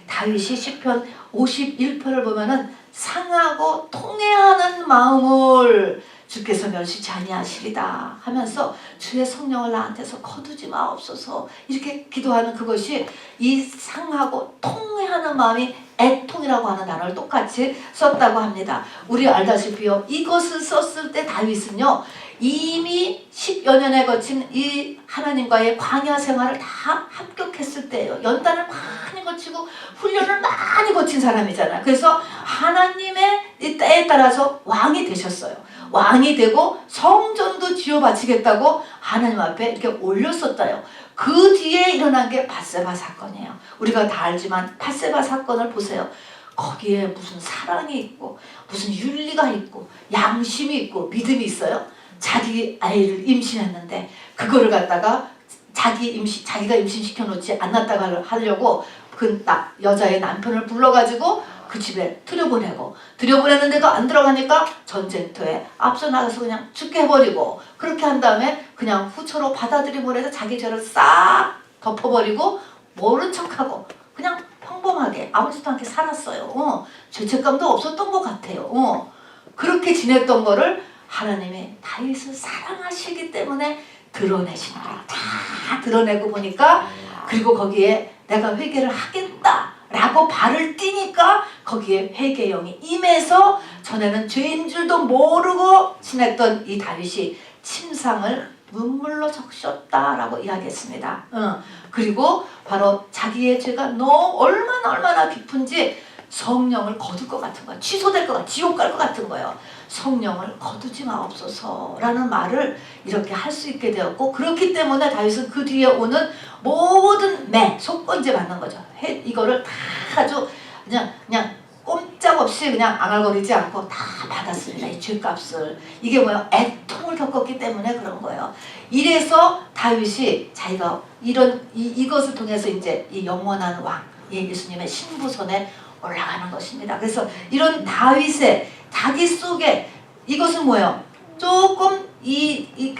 다윗이 시편 51편을 보면은 상하고 통회하는 마음을 주께서 멸시치 아니하시리다 하면서 주의 성령을 나한테서 거두지 마옵소서 이렇게 기도하는 그것이 이 상하고 통회하는 마음이 애통이라고 하는 단어를 똑같이 썼다고 합니다. 우리 알다시피요, 이것을 썼을 때 다윗은요 이미 10여 년에 거친 이 하나님과의 광야 생활을 다 합격했을 때예요. 연단을 많이 거치고 훈련을 많이 거친 사람이잖아요. 그래서 하나님의 이 때에 따라서 왕이 되셨어요. 왕이 되고 성전도 지어 바치겠다고 하나님 앞에 이렇게 올렸었다요. 그 뒤에 일어난 게 밧세바 사건이에요. 우리가 다 알지만 밧세바 사건을 보세요. 거기에 무슨 사랑이 있고 무슨 윤리가 있고 양심이 있고 믿음이 있어요? 자기 아이를 임신했는데 그거를 갖다가 자기가 임신시켜 놓지 않았다가 하려고 그 여자의 남편을 불러가지고 그 집에 들여보냈는데도 안 들어가니까 전쟁터에 앞서 나가서 그냥 죽게 해버리고, 그렇게 한 다음에 그냥 후처로 받아들이고 해서 자기 죄를 싹 덮어버리고 모른 척하고 그냥 평범하게 아무렇지도 않게 살았어요. 죄책감도 없었던 것 같아요. 그렇게 지냈던 거를 하나님이 다윗을 사랑하시기 때문에 드러내신 거예요. 다 드러내고 보니까, 그리고 거기에 내가 회개를 하겠다 라고 발을 띄니까 거기에 회개의 영이 임해서 전에는 죄인 줄도 모르고 지냈던 이 다윗이 침상을 눈물로 적셨다라고 이야기했습니다. 그리고 바로 자기의 죄가 얼마나 깊은지 성령을 거둘 것 같은 거야. 취소될 것 같아. 지옥 갈 것 같은 거예요. 성령을 거두지 마옵소서라는 말을 이렇게 할 수 있게 되었고, 그렇기 때문에 다윗은 그 뒤에 오는 모든 속건제 받는 거죠. 이거를 다 아주 그냥 꼼짝없이 그냥 앙알거리지 않고 다 받았습니다. 이 죄값을. 이게 뭐야? 애통을 겪었기 때문에 그런 거예요. 이래서 다윗이 자기가 이것을 통해서 이제 이 영원한 왕, 예수님의 신부선에 올라가는 것입니다. 그래서 이런 다윗의 자기 속에 이것은 뭐예요? 조금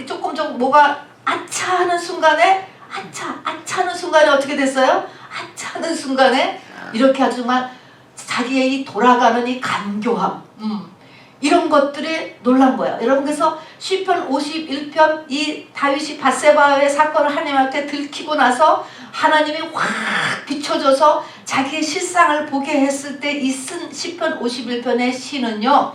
조금 뭐가 아차하는 순간에 아차하는 순간에 어떻게 됐어요? 아차하는 순간에 이렇게 아주 정말 자기의 이 돌아가는 이 간교함, 이런 것들이 놀란 거예요. 여러분, 그래서 시편 51편 이 다윗이 밧세바의 사건을 하나님한테 들키고 나서 하나님이 확 비춰줘서 자기의 실상을 보게 했을 때 이 쓴 시편 51편의 시는요,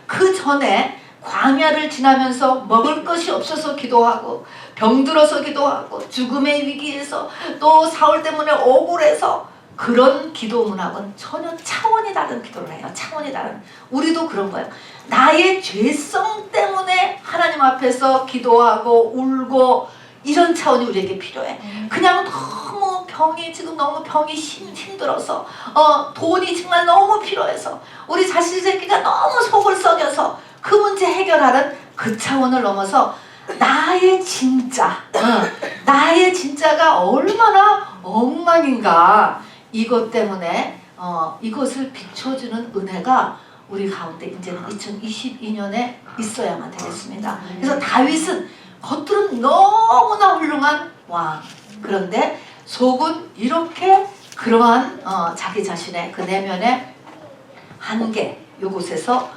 그 전에 광야를 지나면서 먹을 것이 없어서 기도하고 병들어서 기도하고 죽음의 위기에서 또 사울 때문에 억울해서 그런 기도 문학은 전혀 차원이 다른 기도를 해요. 차원이 다른. 우리도 그런 거예요. 나의 죄성 때문에 하나님 앞에서 기도하고 울고 이런 차원이 우리에게 필요해. 그냥 너무 병이 힘들어서 돈이 정말 너무 필요해서 우리 자식 새끼가 너무 속을 썩여서 그 문제 해결하는 그 차원을 넘어서 나의 진짜가 얼마나 엉망인가, 이것 때문에 이것을 비춰주는 은혜가 우리 가운데 이제는 2022년에 있어야만 되겠습니다. 그래서 다윗은 겉으로는 너무나 훌륭한 왕, 그런데 속은 이렇게 그러한 자기 자신의 그 내면의 한계, 요곳에서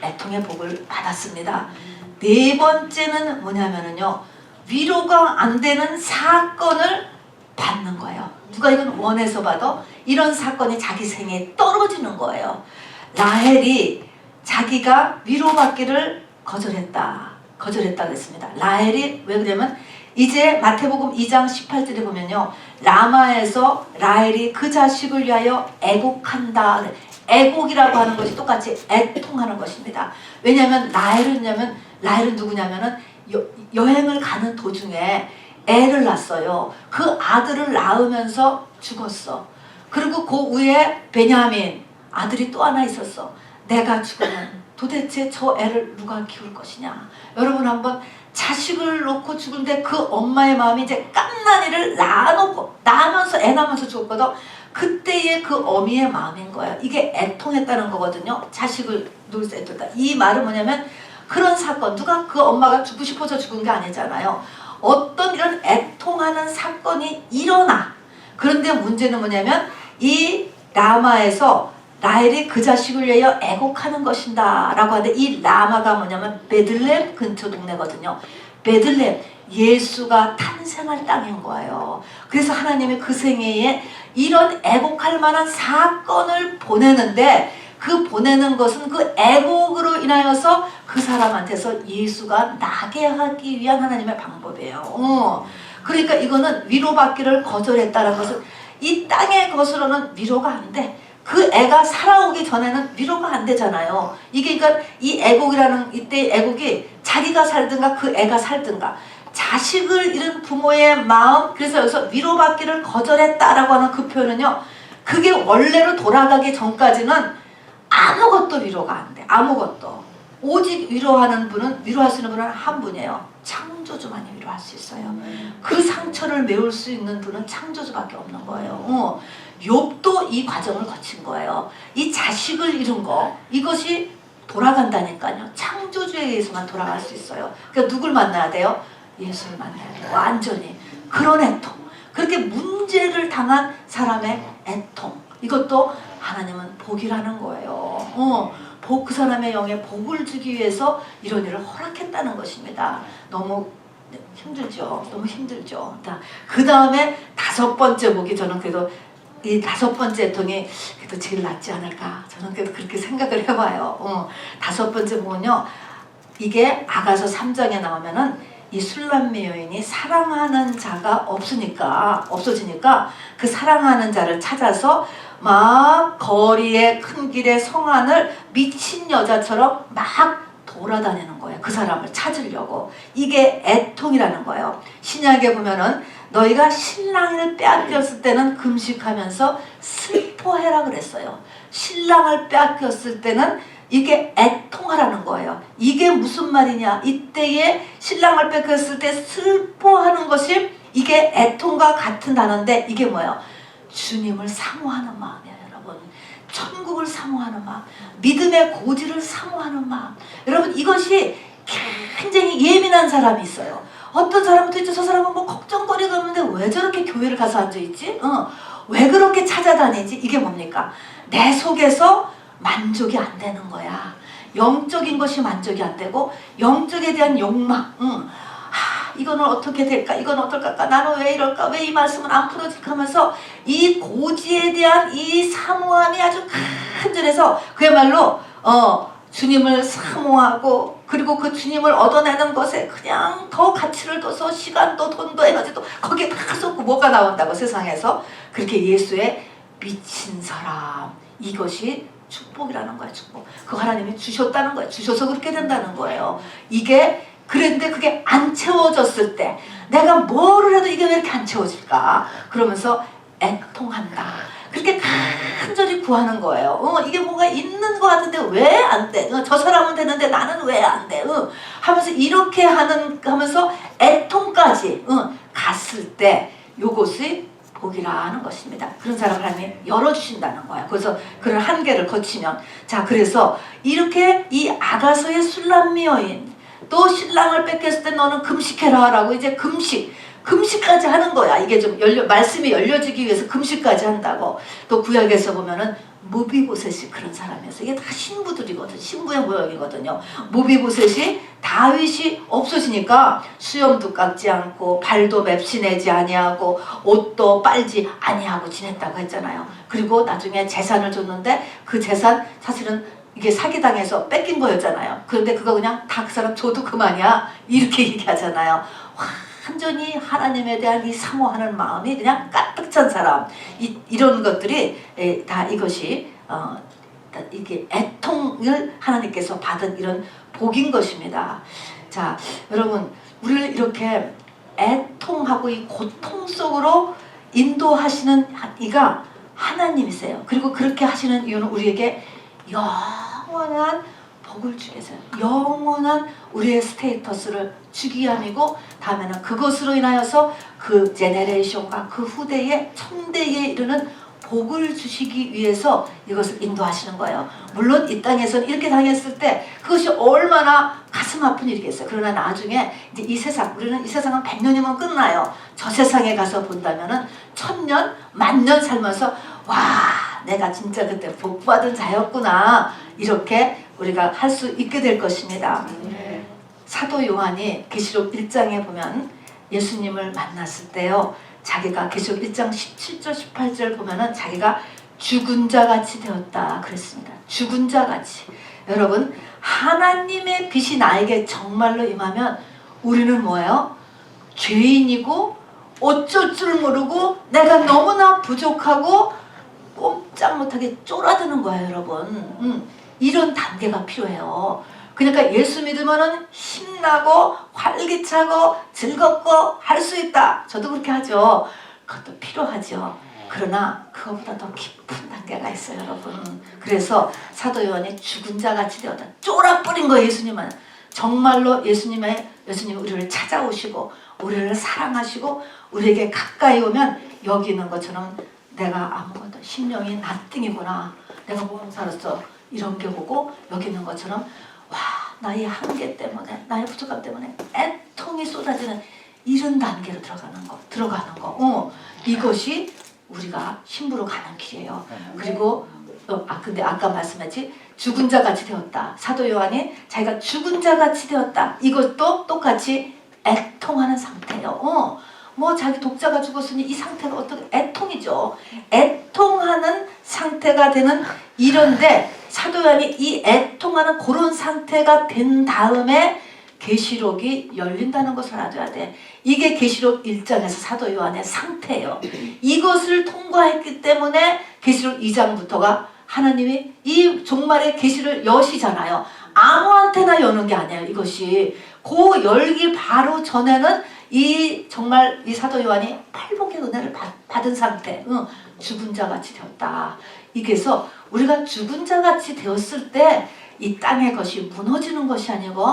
애통의 복을 받았습니다. 네 번째는 뭐냐면은요, 위로가 안 되는 사건을 받는 거예요. 누가 이건 원해서 봐도 이런 사건이 자기 생애에 떨어지는 거예요. 라헬이 자기가 위로받기를 거절했다 그랬습니다. 라헬이 왜 그러냐면 이제 마태복음 2장 18절에 보면요, 라마에서 라헬이 그 자식을 위하여 애곡한다. 애곡이라고 하는 것이 똑같이 애통하는 것입니다. 왜냐하면 라헬은 누구냐면은 여행을 가는 도중에 애를 낳았어요. 그 아들을 낳으면서 죽었어. 그리고 그 위에 베냐민 아들이 또 하나 있었어. 내가 죽으면 도대체 저 애를 누가 키울 것이냐. 여러분 한번 자식을 놓고 죽은데 그 엄마의 마음이 이제 갓난이를 낳으면서 애 낳으면서 죽었거든. 그때의 그 어미의 마음인 거예요. 이게 애통했다는 거거든요. 자식을 놓을 수 있다. 이 말은 뭐냐면 그런 사건, 누가 그 엄마가 죽고 싶어서 죽은 게 아니잖아요. 어떤 이런 애통하는 사건이 일어나. 그런데 문제는 뭐냐면 이 라마에서 라헬이 그 자식을 위하여 애곡하는 것인다 라고 하는데, 이 라마가 뭐냐면 베들레헴 근처 동네거든요. 베들레헴, 예수가 탄생할 땅인 거예요. 그래서 하나님이 그 생애에 이런 애곡할 만한 사건을 보내는데, 그 보내는 것은 그 애곡으로 인하여서 그 사람한테서 예수가 나게 하기 위한 하나님의 방법이에요. 그러니까 이거는 위로받기를 거절했다는 것은 이 땅의 것으로는 위로가 안 돼. 그 애가 살아오기 전에는 위로가 안 되잖아요. 이게 그러니까 이 애곡이라는, 이때 애곡이 자기가 살든가 그 애가 살든가, 자식을 잃은 부모의 마음, 그래서 여기서 위로받기를 거절했다라고 하는 그 표현은요, 그게 원래로 돌아가기 전까지는 아무것도 위로가 안 돼. 아무것도. 오직 위로하는 분은, 위로할 수 있는 분은 한 분이에요. 창조주만이 위로할 수 있어요. 그 상처를 메울 수 있는 분은 창조주밖에 없는 거예요. 욥도 이 과정을 거친 거예요. 이 자식을 잃은 거, 이것이 돌아간다니까요. 창조주에 의해서만 돌아갈 수 있어요. 그러니까 누굴 만나야 돼요? 예수를 만나야 돼요. 완전히. 그런 애통. 그렇게 문제를 당한 사람의 애통. 이것도 하나님은 복이라는 거예요. 그 사람의 영에 복을 주기 위해서 이런 일을 허락했다는 것입니다. 너무 힘들죠. 너무 힘들죠. 그 다음에 다섯 번째 복이, 저는 그래도 이 다섯 번째 애통이 그래도 제일 낫지 않을까, 저는 그래도 그렇게 생각을 해봐요. 다섯 번째 복은요, 이게 아가서 3장에 나오면은 이 술람미 여인이 사랑하는 자가 없어지니까 그 사랑하는 자를 찾아서 막 거리에 큰 길에 성 안을 미친 여자처럼 막 돌아다니는 거예요. 그 사람을 찾으려고. 이게 애통이라는 거예요. 신약에 보면은 너희가 신랑을 빼앗겼을 때는 금식하면서 슬퍼해라 그랬어요. 신랑을 빼앗겼을 때는 이게 애통하라는 거예요. 이게 무슨 말이냐, 이때에 신랑을 뺏겼을 때 슬퍼하는 것이 이게 애통과 같은 단어인데, 이게 뭐예요? 주님을 사모하는 마음이에요. 여러분, 천국을 사모하는 마음, 믿음의 고지를 사모하는 마음. 여러분, 이것이 굉장히 예민한 사람이 있어요. 어떤 사람은 도대체 저 사람은 뭐 걱정거리가 없는데 왜 저렇게 교회를 가서 앉아있지? 왜 그렇게 찾아다니지? 이게 뭡니까? 내 속에서 만족이 안 되는 거야. 영적인 것이 만족이 안 되고, 영적에 대한 욕망, 이거는 어떻게 될까? 이건 어떨까? 나는 왜 이럴까? 왜 이 말씀은 안 풀어질까? 하면서 이 고지에 대한 이 사모함이 아주 간절해서 그야말로 주님을 사모하고, 그리고 그 주님을 얻어내는 것에 그냥 더 가치를 둬서 시간도 돈도 에너지도 거기에 다 쏟고 뭐가 나온다고, 세상에서. 그렇게 예수의 미친 사람, 이것이 축복이라는 거야. 축복. 그 하나님이 주셨다는 거야. 주셔서 그렇게 된다는 거예요. 이게 그런데 그게 안 채워졌을 때, 내가 뭐를 해도 이게 왜 이렇게 안 채워질까? 그러면서 애통한다. 그렇게 간절히 구하는 거예요. 이게 뭔가 있는 것 같은데 왜 안 돼? 저 사람은 되는데 나는 왜 안 돼? 하면서 이렇게 하면서 애통까지 갔을 때, 요것이 복이라 하는 것입니다. 그런 사람을 하나님이 열어주신다는 거예요. 그래서 그런 한계를 거치면. 자, 그래서 이렇게 이 아가서의 술람미 여인, 또 신랑을 뺏겼을 때 너는 금식해라 라고 이제 금식까지 하는 거야. 이게 좀 말씀이 열려지기 위해서 금식까지 한다고. 또 구약에서 보면은 모비보셋이 그런 사람이었어. 이게 다 신부들이거든. 신부의 모형이거든요. 모비보셋이 다윗이 없어지니까 수염도 깎지 않고 발도 맵시내지 아니하고 옷도 빨지 아니하고 지냈다고 했잖아요. 그리고 나중에 재산을 줬는데 그 재산 사실은 이게 사기당해서 뺏긴 거였잖아요. 그런데 그거 그냥 다 그 사람 줘도 그만이야 이렇게 얘기하잖아요. 완전히 하나님에 대한 이 사모하는 마음이 그냥 가득 찬 사람. 이런 것들이 다 이것이 이게 애통을 하나님께서 받은 이런 복인 것입니다. 자, 여러분, 우리를 이렇게 애통하고 이 고통 속으로 인도하시는 이가 하나님이세요. 그리고 그렇게 하시는 이유는 우리에게 영원한 복을 주기 위해서요. 영원한 우리의 스테이터스를 주기 위함이고, 다음에는 그것으로 인하여서 그 제네레이션과 그 후대의 천대에 이르는 복을 주시기 위해서 이것을 인도하시는 거예요. 물론 이 땅에서는 이렇게 당했을 때 그것이 얼마나 가슴 아픈 일이겠어요. 그러나 나중에 이제 이 세상, 우리는 이 세상은 100년이면 끝나요. 저 세상에 가서 본다면은 1000년, 10,000년 살면서 와, 내가 진짜 그때 복 받은 자였구나, 이렇게 우리가 할 수 있게 될 것입니다. 사도 요한이 계시록 1장에 보면 예수님을 만났을 때요, 자기가 계시록 1장 17절 18절 보면은 자기가 죽은 자같이 되었다 그랬습니다. 죽은 자같이. 여러분, 하나님의 빛이 나에게 정말로 임하면 우리는 뭐예요? 죄인이고 어쩔 줄 모르고 내가 너무나 부족하고 꼼짝 못하게 쫄아드는 거예요, 여러분. 이런 단계가 필요해요. 그러니까 예수 믿으면은 신나고 활기차고 즐겁고 할 수 있다. 저도 그렇게 하죠. 그것도 필요하죠. 그러나 그것보다 더 깊은 단계가 있어요, 여러분. 그래서 사도 요한이 죽은 자같이 되었다. 쫄아버린 거예요, 예수님은. 정말로 예수님이 우리를 찾아오시고 우리를 사랑하시고 우리에게 가까이 오면 여기 있는 것처럼 내가 아무것도 심령이 나띵이구나, 내가 보험사로서 이런 게 보고 여기 있는 것처럼 와, 나의 한계 때문에, 나의 부족함 때문에 애통이 쏟아지는 이런 단계로 들어가는 거. 이것이 우리가 신부로 가는 길이에요. 그리고 근데 아까 말씀했지, 죽은 자같이 되었다. 사도 요한이 자기가 죽은 자같이 되었다. 이것도 똑같이 애통하는 상태예요. 뭐 자기 독자가 죽었으니 이 상태가 어떻게, 애통이죠. 애통하는 상태가 되는 이런데, 사도 요한이 이 애통하는 그런 상태가 된 다음에 계시록이 열린다는 것을 알아야 돼. 이게 계시록 1장에서 사도 요한의 상태예요. 이것을 통과했기 때문에 계시록 2장부터가 하나님이 이 종말의 계시를 여시잖아요. 아무한테나 여는 게 아니에요. 이것이 그 열기 바로 전에는 정말 이 사도 요한이 팔복의 은혜를 받은 상태, 죽은 자같이 되었다. 이게서 우리가 죽은 자같이 되었을 때 이 땅의 것이 무너지는 것이 아니고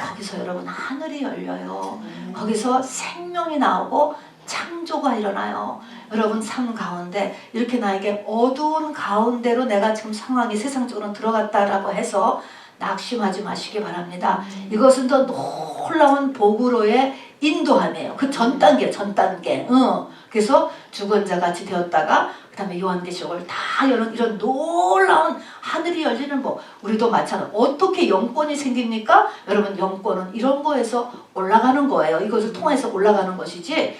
거기서 여러분 하늘이 열려요. 거기서 생명이 나오고 창조가 일어나요. 여러분, 삶 가운데 이렇게 나에게 어두운 가운데로 내가 지금 상황이 세상적으로 들어갔다라고 해서 낙심하지 마시기 바랍니다. 이것은 더 놀라운 복으로의 인도함이에요. 그 전 단계. 그래서 죽은 자같이 되었다가 그 다음에 요한계시록을 다 여는 이런 놀라운 하늘이 열리는 법. 우리도 마찬가지. 어떻게 영권이 생깁니까? 여러분, 영권은 이런 거에서 올라가는 거예요. 이것을 통해서 올라가는 것이지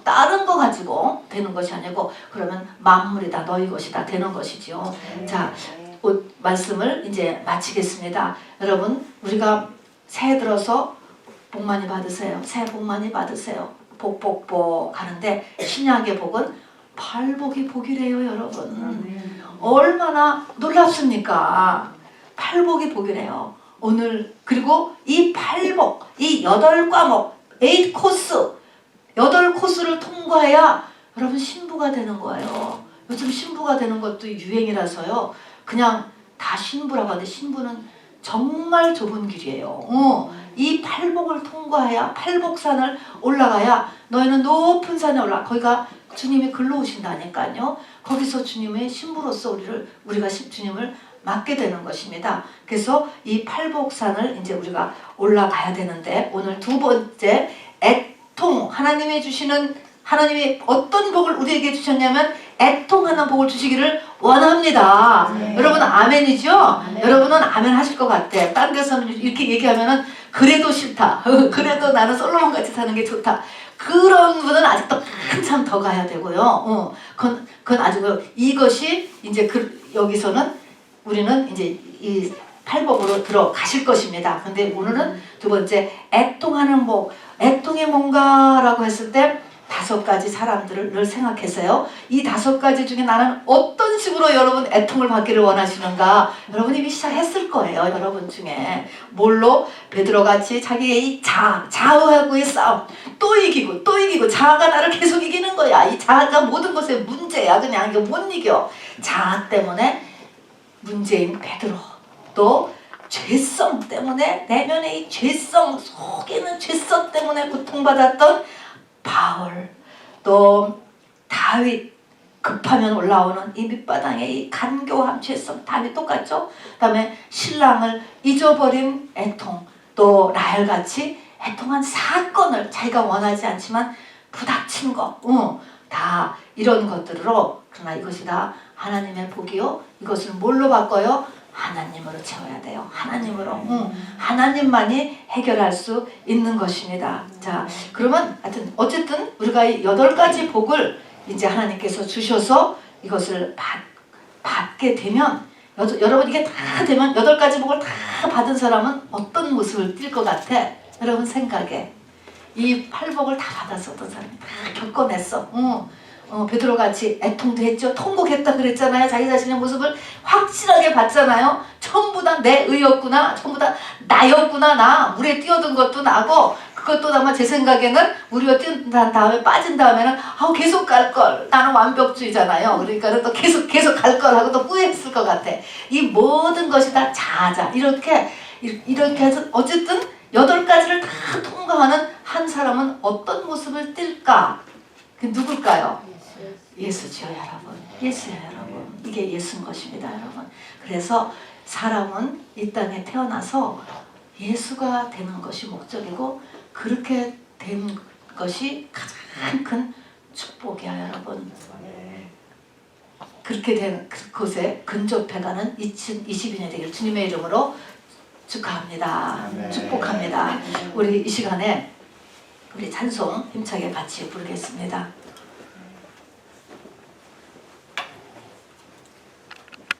다른 거 가지고 되는 것이 아니고, 그러면 만물이 다 너희 것이다 되는 것이죠. 자, 말씀을 이제 마치겠습니다. 여러분, 우리가 새해 들어서 복 많이 받으세요. 새해 복 많이 받으세요. 복복복 하는데 신약의 복은 팔복이 복이래요, 여러분. 얼마나 놀랍습니까? 팔복이 복이래요. 오늘, 그리고 이 팔복, 이 8과목, 8코스, 8코스를 통과해야 여러분 신부가 되는 거예요. 요즘 신부가 되는 것도 유행이라서요, 그냥 다 신부라고 하는데 신부는 정말 좁은 길이에요. 이 팔복을 통과해야 팔복산을 올라가야 너희는 높은 산에 올라. 거기가 주님이 글로 오신다니까요. 거기서 주님의 신부로서 우리가 주님을 맡게 되는 것입니다. 그래서 이 팔복산을 이제 우리가 올라가야 되는데 오늘 두 번째 애통 하나님이 어떤 복을 우리에게 주셨냐면 애통하는 복을 주시기를 원합니다. 네. 여러분 아멘이죠? 네. 여러분은 아멘 하실 것 같아. 딴 데서는 이렇게 얘기하면은 그래도 싫다. 그래도 나는 솔로몬 같이 사는 게 좋다. 그런 분은 아직도 한참 더 가야 되고요. 그건 아주 이것이 이제 여기서는 우리는 이제 이 팔복으로 들어가실 것입니다. 근데 오늘은 두 번째 애통하는 복. 애통이 뭔가라고 했을 때 5가지 사람들을 늘 생각해서요. 이 5가지 중에 나는 어떤 식으로 여러분 애통을 받기를 원하시는가? 여러분 이미 시작했을 거예요. 여러분 중에. 뭘로? 베드로같이 자기의 이 자아하고의 싸움. 또 이기고 자아가 나를 계속 이기는 거야. 이 자아가 모든 것의 문제야. 그냥 이거 못 이겨. 자아 때문에 문제인 베드로. 또 죄성 때문에 내면의 이 죄성 속에는 죄성 때문에 고통받았던 바울, 또 다윗, 급하면 올라오는 이 밑바닥의 이 간교함, 죄성, 다윗 똑같죠? 그 다음에 신랑을 잊어버린 애통, 또 라헬같이 애통한 사건을 자기가 원하지 않지만 부닥친 거, 다 이런 것들로. 그러나 이것이 다 하나님의 복이요. 이것을 뭘로 바꿔요? 하나님으로 채워야 돼요. 하나님으로. 하나님만이 해결할 수 있는 것입니다. 자, 그러면 하여튼 어쨌든 우리가 이 8가지 복을 이제 하나님께서 주셔서 이것을 받게 되면 여러분 이게 다 되면 8가지 복을 다 받은 사람은 어떤 모습을 띌 것 같아? 여러분 생각에 이 팔복을 다 받았어. 어떤 사람이 다 겪어냈어. 베드로같이 애통도 했죠. 통곡했다 그랬잖아요. 자기 자신의 모습을 확실하게 봤잖아요. 전부 다 내 의였구나. 전부 다 나였구나. 나 물에 뛰어든 것도 나고, 그것도 아마 제 생각에는 물에 뛰어든 다음에 빠진 다음에는 계속 갈걸. 나는 완벽주의잖아요. 그러니까 또 계속 갈걸 하고 또 후회했을 것 같아. 이 모든 것이 다 자아자. 이렇게 해서 어쨌든 8가지를 다 통과하는 한 사람은 어떤 모습을 띌까? 그 누굴까요? 예수죠, 여러분. 예수예요, 여러분. 이게 예수인 것입니다, 여러분. 그래서 사람은 이 땅에 태어나서 예수가 되는 것이 목적이고, 그렇게 된 것이 가장 큰 축복이야, 여러분. 그렇게 된 그곳에 근접해가는 2022년이 되길 주님의 이름으로 축하합니다. 축복합니다. 우리 이 시간에 우리 찬송 힘차게 같이 부르겠습니다.